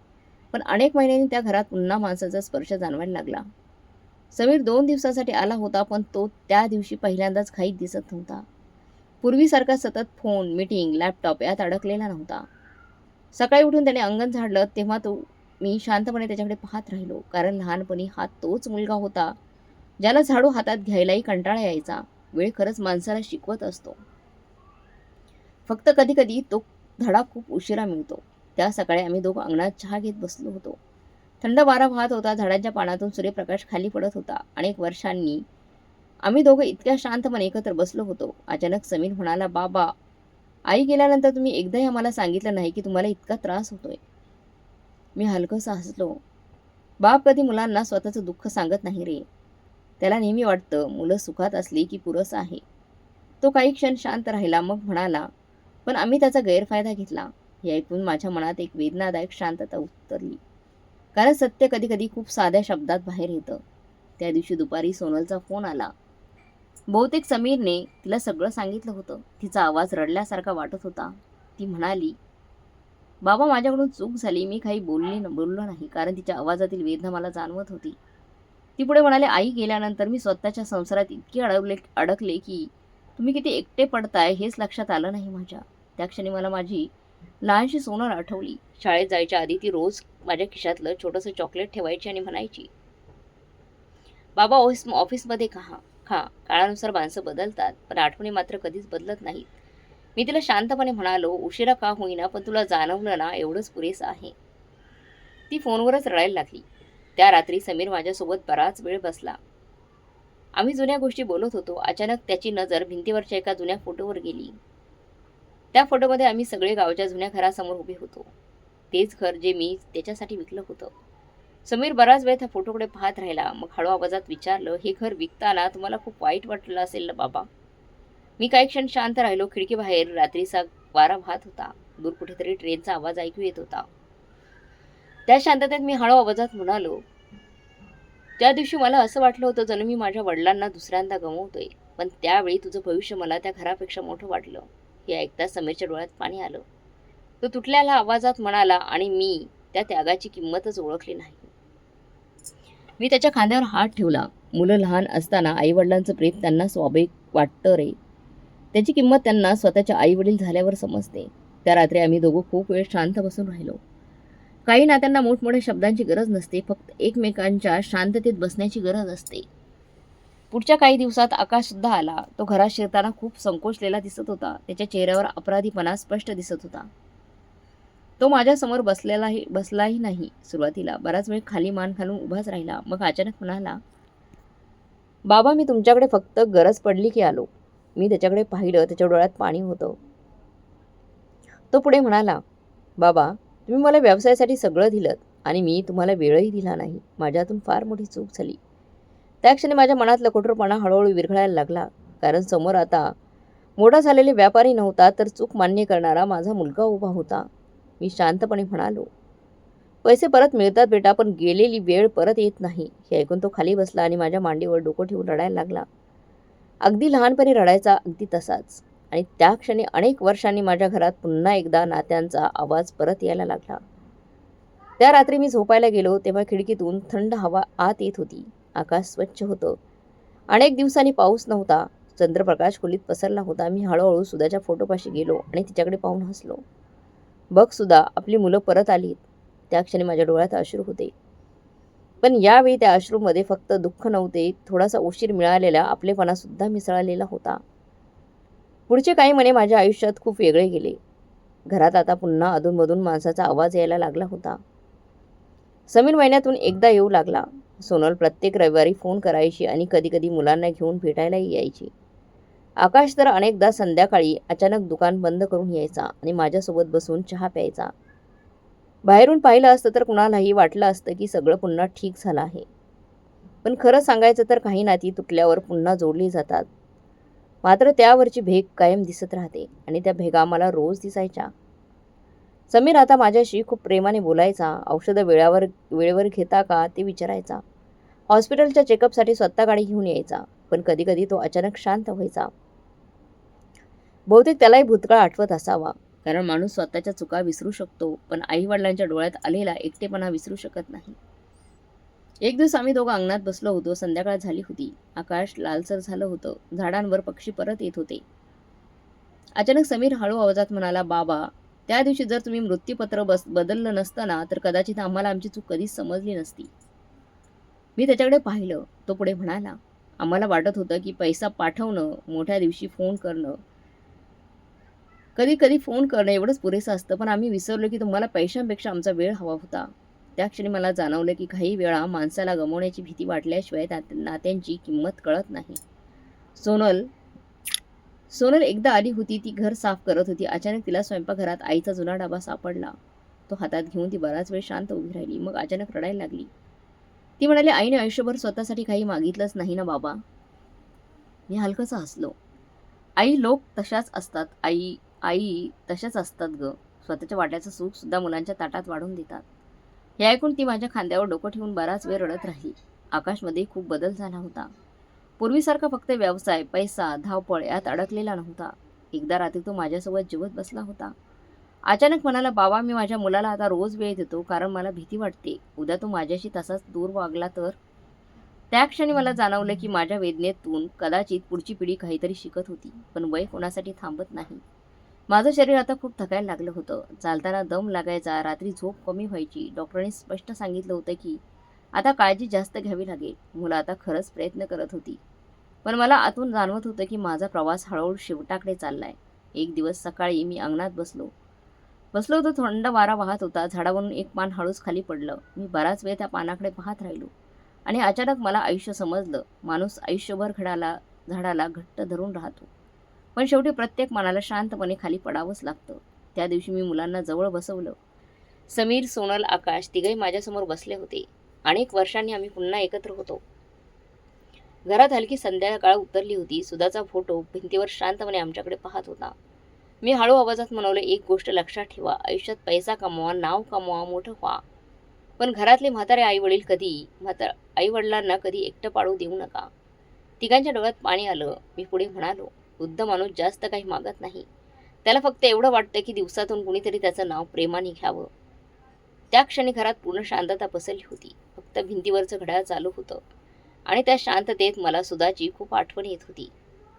S1: पण अनेक महिन्यांनी त्या घरात पुन्हा माणसाचा स्पर्श जाणवायला लागला. समीर 2 दिवसासाठी आला होता, पण तो त्या दिवशी पहिल्यांदाच काहीच दिसत नव्हता. पूर्वीसारखा सतत फोन, मीटिंग, लॅपटॉप यात अडकलेला नव्हता. सकाळी उठून त्याने अंगण झाडलं तेव्हा मी शांतपणे त्याच्याकडे पाहत राहिलो, कारण लहानपणी हा तोच मुलगा होता ज्याला झाडू हातात घ्यायलाही कंटाळा यायचा. वेळ खरंच माणसाला शिकवत असतो. फक्त कधी कधी तो धडा खूप उशिरा मिळतो. त्या सकाळी आम्ही दोघं अंगणात चहा घेत बसलो होतो. थंड वारा वाहत होता. झाडांच्या पानातून सूर्यप्रकाश खाली पडत होता. अनेक वर्षांनी आम्ही दोघं इतक्या शांतपणे एकत्र बसलो होतो. अचानक समीर म्हणाला, बाबा, आई गेल्यानंतर तुम्ही एकदाही आम्हाला सांगितलं नाही की तुम्हाला इतका त्रास होतोय. मी हलकंसं हसलो. बाप कधी मुलांना स्वतःचं दुःख सांगत नाही रे. त्याला नेहमी वाटतं मुलं सुखात असली की पुरेसं आहे. तो काही क्षण शांत राहिला. मग म्हणाला, पण आम्ही त्याचा गैरफायदा घेतला. हे ऐकून माझ्या मनात एक वेदनादायक शांतता उतरली, कारण सत्य कधी कधी खूप साध्या शब्दात बाहेर येतं. त्या दिवशी दुपारी सोनलचा फोन आला. बहुतेक समीरने तिला सगळं सांगितलं होतं. तिचा आवाज रडल्यासारखा वाटत होता. ती म्हणाली, बाबा, माझ्याकडून चूक झाली. मी काही बोललो नाही, कारण तिच्या आवाजातील वेदना मला जाणवत होती. ती पुढे म्हणाले, आई गेल्यानंतर मी स्वतःच्या संसारात इतके अडकले की तुम्ही किती एकटे पडताय हेच लक्षात आलं नाही माझ्या. त्या क्षणी मला माझी लहानशी सोनल आठवली. शाळेत जायच्या आधी ती रोज माझ्या खिशातलं छोटंसं चॉकलेट ठेवायची आणि म्हणायची, बाबा, ऑफिसमध्ये खा. काळानुसार माणसं बदलतात, पण आठवणी मात्र कधीच बदलत नाहीत. मी तिला शांतपणे म्हणालो, उशिरा का होईना, पण तुला जाणवलं ना, एवढंच पुरेसं आहे. ती फोनवरच रडायला लागली. त्या रात्री समीर माझ्यासोबत बराच वेळ बसला. आम्ही जुन्या गोष्टी बोलत होतो. अचानक त्याची नजर भिंतीवरच्या एका जुन्या फोटोवर गेली. त्या फोटोमध्ये आम्ही सगळे गावच्या जुन्या घरासमोर उभे होतो. तेच घर जे मी त्याच्यासाठी विकलं होतं. समीर बराच वेळ त्या फोटोकडे पाहत राहिला. मग हळू आवाजात विचारलं, "हे घर विकताना तुम्हाला खूप वाईट वाटलं असेल ना बाबा?" मी काही क्षण शांत राहिलो. खिडकीबाहेर रात्रीचा वारा वाहत होता. दूर कुठेतरी ट्रेनचा आवाज ऐकू येत होता. त्या शांततेत मी हळू आवाजात म्हणालो, "त्या दिवशी मला असं वाटलं होतं जणू मी माझ्या वडिलांना दुसऱ्यांदा गमावतोय. पण त्यावेळी तुझं भविष्य मला त्या घरापेक्षा मोठं वाटलं." हे ऐकताच समीरच्या डोळ्यात पाणी आलं. तो तुटलेल्या आवाजात म्हणाला, "आणि मी त्या त्यागाची किंमतच ओळखली नाही." मी त्याच्या खांद्यावर हात ठेवला. मुलं लहान असताना आईवडिलांचं प्रेम त्यांना स्वाभाविक वाटतं रे. त्याची किंमत त्यांना स्वतःच्या आईवडील झाल्यावर समजते. त्या रात्री आम्ही दोघं खूप वेळ शांत बसून राहिलो. काही नात्यांना मोठमोठ्या शब्दांची गरज नसते, फक्त एकमेकांच्या शांततेत बसण्याची गरज असते. पुढच्या काही दिवसात आकाश सुद्धा आला. तो घरात शिरताना खूप संकोचलेला दिसत होता. त्याच्या चेहऱ्यावर अपराधीपणा स्पष्ट दिसत होता. तो माझ्यासमोर बसलाही नाही. सुरुवातीला बराच वेळ खाली मान घालून उभाच राहिला. मग अचानक म्हणाला, "बाबा, मी तुमच्याकडे फक्त गरज पडली की आलो." मी त्याच्याकडे पाहिलं. त्याच्या डोळ्यात पाणी होतं. तो पुढे म्हणाला, "बाबा, तुम्ही मला व्यवसायासाठी सगळं दिलंत आणि मी तुम्हाला वेळही दिला नाही. माझ्यातून फार मोठी चूक झाली." त्या क्षणी माझ्या मनातला कठोरपणा हळूहळू विरघळायला लागला. कारण समोर आता मोठा झालेले व्यापारी नव्हता, तर चूक मान्य करणारा माझा मुलगा उभा होता. मी शांतपणे म्हणालो, "पैसे परत मिळतात बेटा, पण गेलेली वेळ परत येत नाही." हे ऐकून तो खाली बसला आणि माझ्या मांडीवर डोकं ठेवून रडायला लागला. अगदी लहानपणी रडायचा, अगदी तसाच. आणि त्या क्षणी अनेक वर्षांनी माझ्या घरात पुन्हा एकदा नात्यांचा आवाज परत यायला लागला. त्या रात्री मी झोपायला गेलो तेव्हा खिडकीतून थंड हवा आत येत होती. आकाश स्वच्छ होतं. अनेक दिवसांनी पाऊस नव्हता. चंद्रप्रकाश खोलीत पसरला होता. मी हळूहळू सुधाच्या फोटोपाशी गेलो आणि तिच्याकडे पाहून हसलो. "बघ सुधा, आपली मुलं परत आलीत." त्या क्षणी माझ्या डोळ्यात अश्रू होते. पण यावेळी त्या अश्रूमध्ये फक्त दुःख नव्हते, थोडासा उशीर मिळालेला आपलेपणासुद्धा मिसळलेला होता. पुढचे काही महिने माझ्या आयुष्यात खूप वेगळे गेले. घरात आता पुन्हा अधूनमधून माणसाचा आवाज यायला लागला होता. समीर महिन्यातून एकदा येऊ लागला. सोनल प्रत्येक रविवारी फोन करायची आणि कधीकधी मुलांना घेऊन भेटायलाही यायची. आकाश तर अनेकदा संध्याकाळी अचानक दुकान बंद करून यायचा आणि माझ्यासोबत बसून चहा प्यायचा. बाहेरून पाहिलं असतं तर कुणालाही वाटलं असतं की सगळं पुन्हा ठीक झालं आहे. पण खरं सांगायचं तर काही नाती तुटल्यावर पुन्हा जोडली जातात. मात्र त्यावरची भेग कायम दिसत राहते आणि त्या भेगा मला रोज दिसायच्या. समीर आता माझ्याशी खूप प्रेमाने बोलायचा. औषधं वेळेवर घेता का ते विचारायचा. हॉस्पिटलच्या चेकअपसाठी स्वतः गाडी घेऊन यायचा. पण कधीकधी तो अचानक शांत व्हायचा. बहुतेक त्यालाही भूतकाळ आठवत असावा. कारण माणूस स्वतःच्या चुका विसरू शकतो, पण आईवडिलांच्या डोळ्यात आलेला एकटेपणा विसरू शकत नाही. एक दिवस आम्ही दोघं अंगणात बसलो होतो. संध्याकाळ झाली होती. आकाश लालसर झालं होतं. झाडांवर पक्षी परत येत होते. अचानक समीर हळू आवाजात म्हणाला, "बाबा, त्या दिवशी जर तुम्ही मृत्यूपत्र बदललं नसतं ना, तर कदाचित आम्हाला आमची चूक कधीच समजली नसती." मी त्याच्याकडे पाहिलं. तो पुढे म्हणाला, "आम्हाला वाटत होतं की पैसा पाठवणं, मोठ्या दिवशी फोन करणं, कधी कधी फोन करणं एवढंच पुरेसं असतं. पण आम्ही विसरलो की तुम्हाला पैशांपेक्षा आमचा वेळ हवा होता." त्या क्षणी मला जाणवलं की काही वेळा माणसाला गमावण्याची भीती वाटल्याशिवाय नात्यांची किंमत कळत नाही. सोनल सोनल एकदा आली होती. ती घर साफ करत होती. अचानक तिला स्वयंपाकघरात आईचा जुना डबा सापडला. तो हातात घेऊन ती बराच वेळ शांत उभी राहिली. मग अचानक रडायला लागली. ती म्हणाली, "आईने आयुष्यभर स्वतःसाठी काही मागितलंच नाही ना बाबा." मी हलकंसं हसलो. आई लोक तशाच असतात. आई आई तशाच असतात ग. स्वतःच्या वाट्याचं सुख सुद्धा मुलांच्या ताटात वाढून देतात. हे ऐकून ती माझ्या खांद्यावर डोकं ठेवून बराच वेळ रडत राहिली. आकाशमध्ये खूप बदल झाला होता. पूर्वीसारखा फक्त व्यवसाय, पैसा, धावपळ यात अडकलेला नव्हता. एकदा रात्री तो माझ्यासोबत जेवत बसला होता. अचानक म्हणाला, "बाबा, मी माझ्या मुलाला आता रोज वेळ देतो, कारण मला भीती वाटते. उद्या तो माझ्याशी तसाच दूर वागला तर." त्या क्षणी मला जाणवलं की माझ्या वेदनेतून कदाचित पुढची पिढी काहीतरी शिकत होती. पण वय कोणासाठी थांबत नाही. माझं शरीर आता खूप थकायला लागलं होतं. चालताना दम लागायचा, रात्री झोप कमी व्हायची. डॉक्टरांनी स्पष्ट सांगितलं होतं की आता काळजी जास्त घ्यावी लागेल. मुलं आता खरंच प्रयत्न करत होती. पण मला आतून जाणवत होतं की माझा प्रवास हळूहळू शेवटाकडे चाललाय. एक दिवस सकाळी मी अंगणात बसलो होतो. थंड वारा वाहत होता. झाडावरून एक पान हळूच खाली पडलं. मी बराच वेळ त्या पानाकडे पाहत राहिलो. आणि अचानक मला आयुष्य समजलं. माणूस आयुष्यभर झाडाला घट्ट धरून राहतो, पण शेवटी प्रत्येक मनाला शांतपणे खाली पडावंच लागतं. त्या दिवशी मी मुलांना जवळ बसवलं. समीर, सोनल, आकाश तिघही माझ्यासमोर बसले होते. अनेक वर्षांनी आम्ही पुन्हा एकत्र होतो. घरात हलकी संध्याकाळ उतरली होती. सुधाचा फोटो भिंतीवर शांतपणे आमच्याकडे पाहत होता. मी हळू आवाजात म्हणाले, एक गोष्ट लक्षात ठेवा, आयुष्यात पैसा कमवा, नाव कमवा, मोठं व्हा, पण घरातले म्हातारे आई वडिलांना कधी एकटं पाडू देऊ नका. तिघांच्या डोळ्यात पाणी आलं. मी पुढे म्हणालो, वृद्ध माणूस जास्त काही मागत नाही. त्याला फक्त एवढं वाटतं की दिवसातून कुणीतरी त्याचं नाव प्रेमाने घ्यावं. त्या क्षणी घरात पूर्ण शांतता पसरली होती. फक्त भिंतीवरचं घड्याळ चालू होतं आणि त्या शांततेत मला सुधाची खूप आठवण येत होती.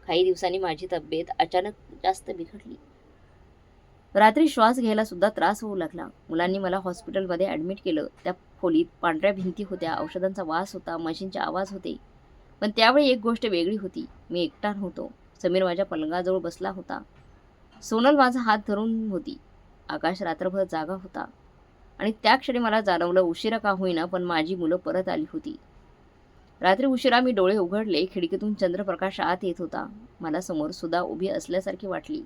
S1: काही दिवसांनी माझी तब्येत अचानक जास्त बिघडली. रात्री श्वास घ्यायला सुद्धा त्रास होऊ लागला. मुलांनी मला हॉस्पिटलमध्ये ॲडमिट केलं. त्या खोलीत पांढऱ्या भिंती होत्या, औषधांचा वास होता, मशीनचे आवाज होते. पण त्यावेळी एक गोष्ट वेगळी होती. मी एकटा नव्हतो. समीर माझ्या पलंगाजवळ बसला होता. सोनल माझा हात धरून होती. आकाश रात्रभर जागा होता. आणि त्या क्षणी मला जाणवलं, उशिरा का होईना पण माझी मुलं परत आली होती. रात्री उशिरा मी डोळे उघडले. खिडकीतून चंद्रप्रकाश आत येत होता. मला समोर सुधा उभी असल्यासारखी वाटली.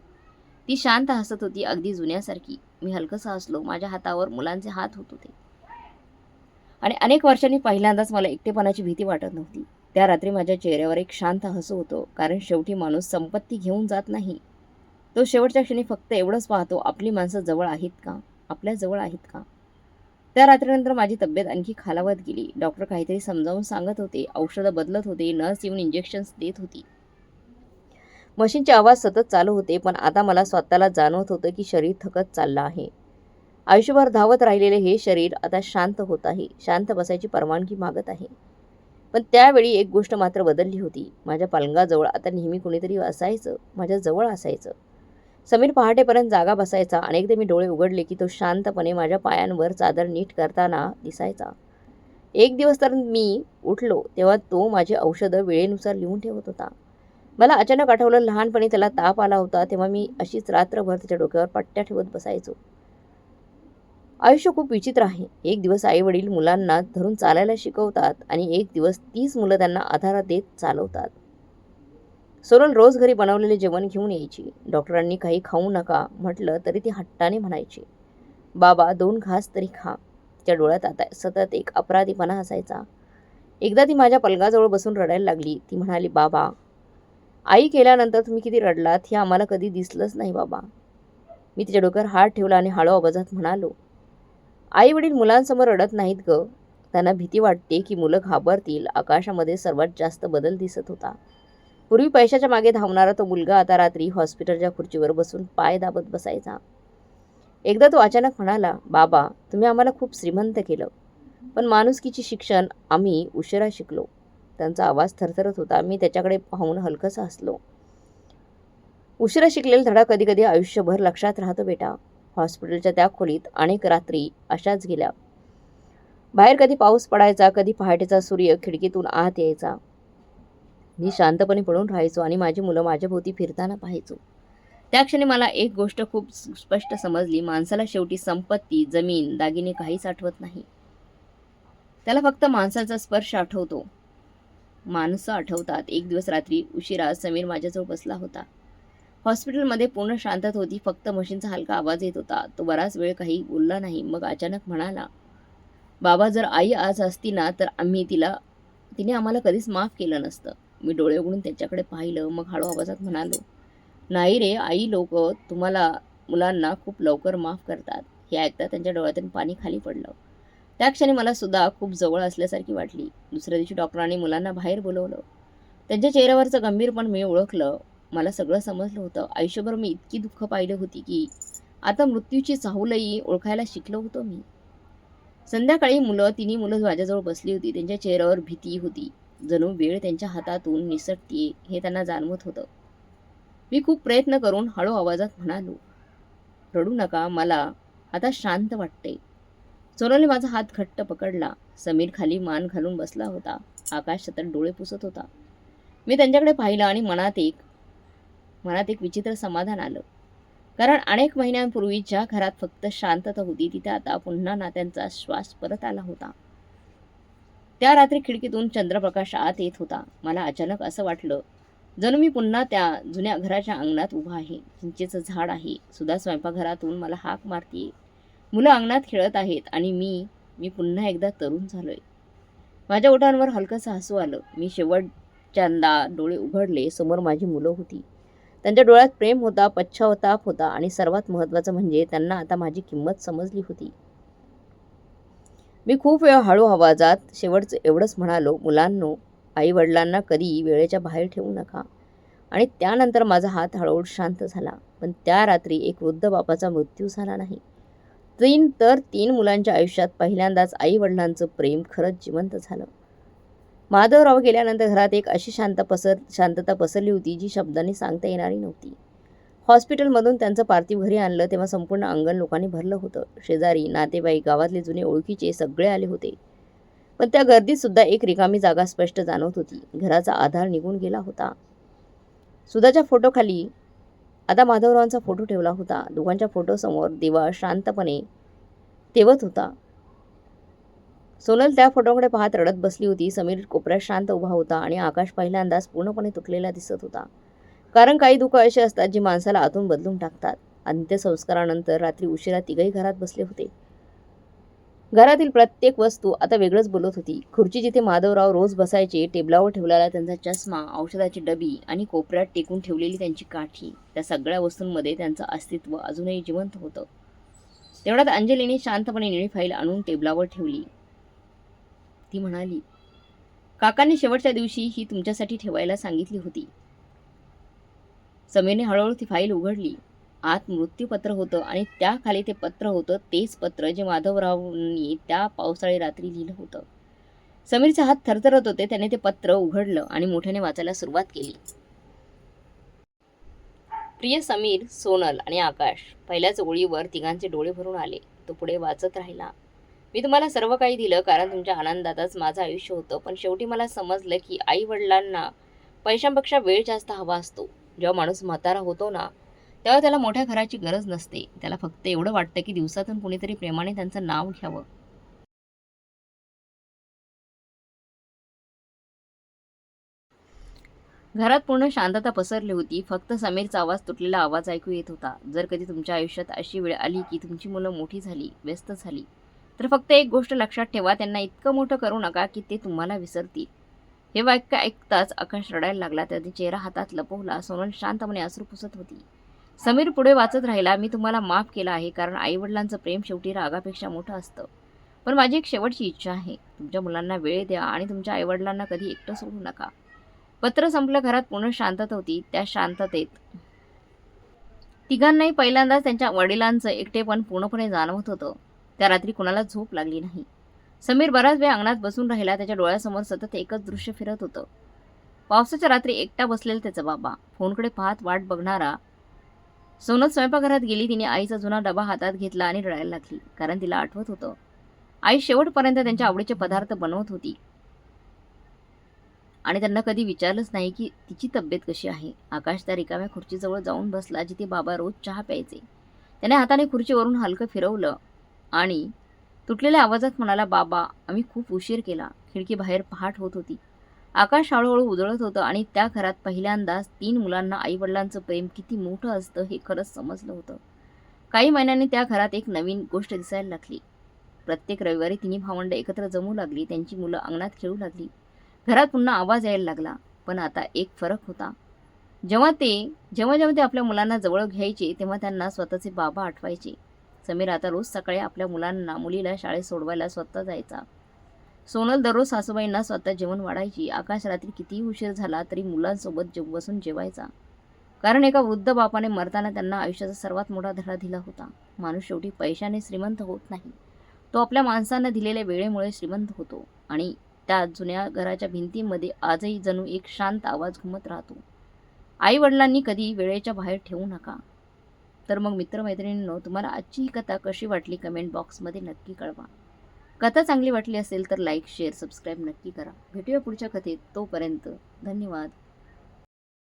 S1: ती शांत हसत होती, अगदी जुन्यासारखी. मी हलकसा हसलो. माझ्या हातावर मुलांचे हात होत होते. आणि अनेक वर्षांनी पहिल्यांदाच मला एकटेपणाची भीती वाटत नव्हती. त्या रात्री माझ्या चेहऱ्यावर एक शांत हसू होतं. कारण शेवटी माणूस संपत्ती घेऊन जात नाही. तो शेवटच्या क्षणी फक्त एवढंच पाहतो, आपली माणसं जवळ आहेत का, आपल्या जवळ आहेत का. त्या रात्रीनंतर माझी तब्येत आणखी खालावत गेली. डॉक्टर काहीतरी समजावून सांगत होते, औषधं बदलत होते, नर्स येऊन इंजेक्शन्स देत होती, मशीनचे आवाज सतत चालू होते. पण आता मला स्वतःला जाणवत होतं की शरीर थकत चाललं आहे. आयुष्यभर धावत राहिलेले हे शरीर आता शांत होत आहे, शांत बसायची परवानगी मागत आहे. पण त्यावेळी एक गोष्ट मात्र बदलली होती. माझ्या पलंगाजवळ आता नेहमी कुणीतरी असायचं, माझ्या जवळ असायचं. समीर पहाटेपर्यंत जागा बसायचा. अनेकदा मी डोळे उघडले की तो शांतपणे माझ्या पायांवर चादर नीट करताना दिसायचा. एक दिवस तर मी उठलो तेव्हा तो माझी औषधं वेळेनुसार लिहून ठेवत होता. मला अचानक आठवलं, लहानपणी त्याला ताप आला होता तेव्हा मी अशीच रात्रभर त्याच्या डोक्यावर पट्ट्या ठेवत बसायचो. आयुष्य खूप विचित्र आहे. एक दिवस आई वडील मुलांना धरून चालायला शिकवतात आणि एक दिवस तीच मुलं त्यांना आधार देत चालवतात. सोनल रोज घरी बनवलेले जेवण घेऊन यायची. डॉक्टरांनी काही खाऊ नका म्हटलं तरी ती हट्टाने म्हणायची, बाबा 2 घास तरी खा. तिच्या डोळ्यात आता सतत एक अपराधीपणा असायचा. एकदा ती माझ्या पलंगाजवळ बसून रडायला लागली. ती म्हणाली, बाबा, आई केल्यानंतर तुम्ही किती रडलात हे आम्हाला कधी दिसलंच नाही बाबा. मी तिच्या डोक्यावर हात ठेवला आणि हळू आवाजात म्हणालो, आई वडील मुलांसमोर रडत नाहीत ग. त्यांना भीती वाटते की मुलं घाबरतील. आकाशामध्ये सर्वात जास्त बदल दिसत होता. पूर्वी पैशाच्या मागे धावणारा तो मुलगा आता रात्री हॉस्पिटलच्या खुर्चीवर बसून पाय दाबत बसायचा. एकदा तो अचानक म्हणाला, बाबा, तुम्ही आम्हाला खूप श्रीमंत केलं, पण माणुसकीची शिक्षण आम्ही उशिरा शिकलो. त्यांचा आवाज थरथरत होता. मी त्याच्याकडे पाहून हलकंसं हसलो. उशिरा शिकलेला धडा कधी कधी आयुष्यभर लक्षात राहतो बेटा. हॉस्पिटलच्या त्या खोलीत अनेक रात्री अशाच गेल्या. बाहेर कधी पाऊस पडायचा, कधी पहाटेचा सूर्य खिडकीतून आत यायचा. मी शांतपणे पडून राहायचो आणि माझी मुलं माझ्याभोवती फिरताना पाहायचो. त्या क्षणी मला एक गोष्ट खूप स्पष्ट समजली, माणसाला शेवटी संपत्ती, जमीन, दागिने काहीच आठवत नाही. त्याला फक्त माणसाचा स्पर्श आठवतो. माणसं आठवतात. एक दिवस रात्री उशिरा समीर माझ्याजवळ बसला होता. हॉस्पिटलमध्ये पूर्ण शांतता होती. फक्त मशीनचा हलका आवाज येत होता. तो बराच वेळ काही बोलला नाही. मग अचानक म्हणाला, बाबा, जर आई आज असती ना तर तिने आम्हाला कधीच माफ केलं नसतं. मी डोळे उघडून त्याच्याकडे पाहिलं. मग हळू आवाजात म्हणालो, नाही रे, आई लोक तुम्हाला मुलांना खूप लवकर माफ करतात. हे ऐकता त्यांच्या डोळ्यातून पाणी खाली पडलं. त्या क्षणी मला सुद्धा खूप जवळ असल्यासारखी वाटली. दुसऱ्या दिवशी डॉक्टरांनी मुलांना बाहेर बोलवलं. त्यांच्या चेहऱ्यावरचं गंभीरपण मी ओळखलं. मला सगळं समजलं होतं. आयुष्यभर मी इतकी दुःख पाहिलं होती की आता मृत्यूची चाहूलही ओळखायला शिकलो होतो मी. संध्याकाळी तिन्ही मुलं माझ्याजवळ बसली होती. त्यांच्या चेहऱ्यावर भीती होती. जणू वेळ त्यांच्या हातातून निसटतीये हे त्यांना जाणवत होतं. मी खूप प्रयत्न करून हळू आवाजात म्हणालो, रडू नका, मला आता शांत वाटते. सोनलने माझा हात घट्ट पकडला. समीर खाली मान घालून बसला होता. आकाश सतत डोळे पुसत होता. मी त्यांच्याकडे पाहिलं आणि मनात एक विचित्र समाधान आलं. कारण अनेक महिन्यांपूर्वी ज्या घरात फक्त शांतता होती तिथे आता पुन्हा नात्यांचा श्वास परत आला होता. त्या रात्री खिडकीतून चंद्रप्रकाश आत येत होता. मला अचानक असं वाटलं जणू मी पुन्हा त्या जुन्या घराच्या अंगणात उभा आहे. चिंचेचं झाड आहे. सुधा स्वयंपाकघरातून मला हाक मारतीये. मुलं अंगणात खेळत आहेत आणि मी पुन्हा एकदा तरुण झालोय. माझ्या ओठांवर हलकंसं हसू आलं. मी शेवटच्यांदा डोळे उघडले. समोर माझी मुलं होती. त्यांच्या डोळ्यात प्रेम होता, पश्चाताप होता आणि सर्वात महत्त्वाचं म्हणजे त्यांना आता माझी किंमत समजली होती. मी खूप वेळ हळू आवाजात शेवटचं एवढंच म्हणालो, मुलांनो, आई-वडिलांना कधी वेळेच्या बाहेर ठेवू नका. आणि त्यानंतर माझा हात हळूहळू शांत झाला. पण त्या रात्री एक वृद्ध बापाचा मृत्यू झाला नाही. तीन मुलांच्या आयुष्यात पहिल्यांदाच आई-वडिलांचं प्रेम खरंच जिवंत झालं. माधवराव गेल्यानंतर घरात एक अशी शांतता पसरली होती जी शब्दांनी सांगता येणारी नव्हती. हॉस्पिटलमधून त्यांचं पार्थिव घरी आणलं तेव्हा संपूर्ण अंगण लोकांनी भरलं होतं. शेजारी, नातेवाईक, गावातले जुने ओळखीचे सगळे आले होते. पण त्या गर्दीत सुद्धा एक रिकामी जागा स्पष्ट जाणवत होती. घराचा आधार निघून गेला होता. सुधाच्या फोटोखाली आता माधवरावांचा फोटो ठेवला होता. दोघांच्या फोटोसमोर दिवा शांतपणे तेवत होता. सोनल त्या फोटोकडे पाहत रडत बसली होती. समीर कोपऱ्यात शांत उभा होता आणि आकाश पहिल्यांदाच पूर्णपणे तुटलेला दिसत होता. कारण काही दुःख असे असतात जी माणसाला आतून बदलून टाकतात. अंत्यसंस्कारानंतर रात्री उशिरा तिघही घरात बसले होते. घरातील प्रत्येक वस्तू आता वेगळंच बोलत होती. खुर्ची जिथे माधवराव रोज बसायचे, टेबलावर ठेवलेला त्यांचा चष्मा, औषधाची डबी आणि कोपऱ्यात टेकून ठेवलेली त्यांची काठी, त्या सगळ्या वस्तूंमध्ये त्यांचं अस्तित्व अजूनही जिवंत होतं. तेवढ्यात अंजलीने शांतपणे निळी फाईल आणून टेबलावर ठेवली. ती म्हणाली, काकांनी शेवटच्या दिवशी ही तुमच्यासाठी ठेवायला सांगितली होती. समीरने हळूहळू ती फाईल उघडली. आत मृत्यूपत्र होतं आणि त्याखाली ते पत्र होतं, तेच पत्र जे माधवरावांनी त्या पावसाळी रात्री लिहिलं होतं. समीरचे हात थरथरत होते. त्याने ते पत्र उघडलं आणि मोठ्याने वाचायला सुरुवात केली. प्रिय समीर, सोनल आणि आकाश. पहिल्याच ओळीवर तिघांचे डोळे भरून आले. तो पुढे वाचत राहिला. मी तुम्हाला सर्व काही दिलं कारण तुमच्या आनंदातच माझं आयुष्य होतं. पण शेवटी मला समजलं की आई वडिलांना पैशांपेक्षा वेळ जास्त हवा असतो. जेव्हा माणूस म्हातारा होतो ना, तेव्हा त्याला मोठ्या घराची गरज नसते. त्याला फक्त एवढं वाटतं की दिवसातून कुणीतरी प्रेमाने त्यांचं नाव घ्यावं. घरात पूर्ण शांतता पसरली होती. फक्त समीरचा आवाज, तुटलेला आवाज ऐकू येत होता. जर कधी तुमच्या आयुष्यात अशी वेळ आली की तुमची मुलं मोठी झाली, व्यस्त झाली, तर फक्त एक गोष्ट लक्षात ठेवा, त्यांना इतकं मोठं करू नका की ते तुम्हाला विसरतील. हे वाक्य ऐकताच आकाश रडायला लागला. त्याने चेहरा हातात लपवला. सोनल शांतपणे अश्रू पुसत होती. समीर पुढे वाचत राहिला, मी तुम्हाला माफ केलं आहे कारण आईवडिलांचं प्रेम शेवटी रागापेक्षा मोठं असतं. पण माझी एक शेवटची इच्छा आहे. तुमच्या मुलांना वेळ द्या आणि तुमच्या आईवडिलांना कधी एकटं सोडू नका. पत्र संपलं. घरात पूर्ण शांतता होती. त्या शांततेत तिघांनाही पहिल्यांदाच त्यांच्या वडिलांचं एकटेपण पूर्णपणे जाणवत होतं. त्या रात्री कुणाला झोप लागली नाही. समीर बराच वेळ अंगणात बसून राहिला. त्याच्या डोळ्यासमोर सतत एकच दृश्य फिरत होतं. पावसाच्या रात्री एकटा बसलेला त्याचा बाबा, फोनकडे पाहत वाट बघणारा. सोनल स्वयंपाकघरात गेली. तिने आईचा जुना डबा हातात घेतला आणि रडायला लागली. कारण तिला आठवत होतं, आई शेवटपर्यंत त्यांच्या आवडीचे पदार्थ बनवत होती आणि त्यांना कधी विचारलंच नाही की तिची तब्येत कशी आहे. आकाश त्या रिकाम्या खुर्चीजवळ जाऊन बसला जिथे बाबा रोज चहा प्यायचे. त्याने हाताने खुर्चीवरून हलकं फिरवलं आणि तुटलेल्या आवाजात म्हणाला, बाबा, आम्ही खूप उशीर केला. खिडकी बाहेर पहाट होत होती. आकाश हळूहळू उजळत होतं आणि त्या घरात पहिल्यांदाच 3 मुलांना आईवडिलांचं प्रेम किती मोठं असतं हे खरंच समजलं होतं. काही महिन्यांनी त्या घरात एक नवीन गोष्ट दिसायला लागली. प्रत्येक रविवारी 3 भावंडं एकत्र जमू लागली. त्यांची मुलं अंगणात खेळू लागली. घरात पुन्हा आवाज यायला लागला. पण आता एक फरक होता. जेव्हा ते आपल्या मुलांना जवळ घ्यायचे तेव्हा त्यांना स्वतःचे बाबा आठवायचे. समीर आता रोज सकाळी आपल्या मुलीला शाळेत सोडवायला स्वतः जायचा. सोनल दररोज सासूबाईंना स्वतः जेवण वाढायची. आकाश रात्री कितीही उशीर झाला तरी मुलांसोबत बसून जेवायचा. कारण एका वृद्ध बापाने मरताना त्यांना आयुष्याचा सर्वात मोठा धडा दिला होता. माणूस शेवटी पैशाने श्रीमंत होत नाही. तो आपल्या माणसांना दिलेल्या वेळेमुळे श्रीमंत होतो. आणि त्या जुन्या घराच्या भिंतींमध्ये आजही जणू एक शांत आवाज घुमत राहतो, आई वडिलांनी कधी वेळेच्या बाहेर ठेवू नका. तर मग मित्रमैत्रिणींनो, तुम्हाला आजची ही कथा कशी वाटली कमेंट बॉक्समध्ये नक्की कळवा. कथा चांगली वाटली असेल तर लाईक, शेअर, सबस्क्राईब नक्की करा. भेटूया पुढच्या कथेत. तोपर्यंत धन्यवाद.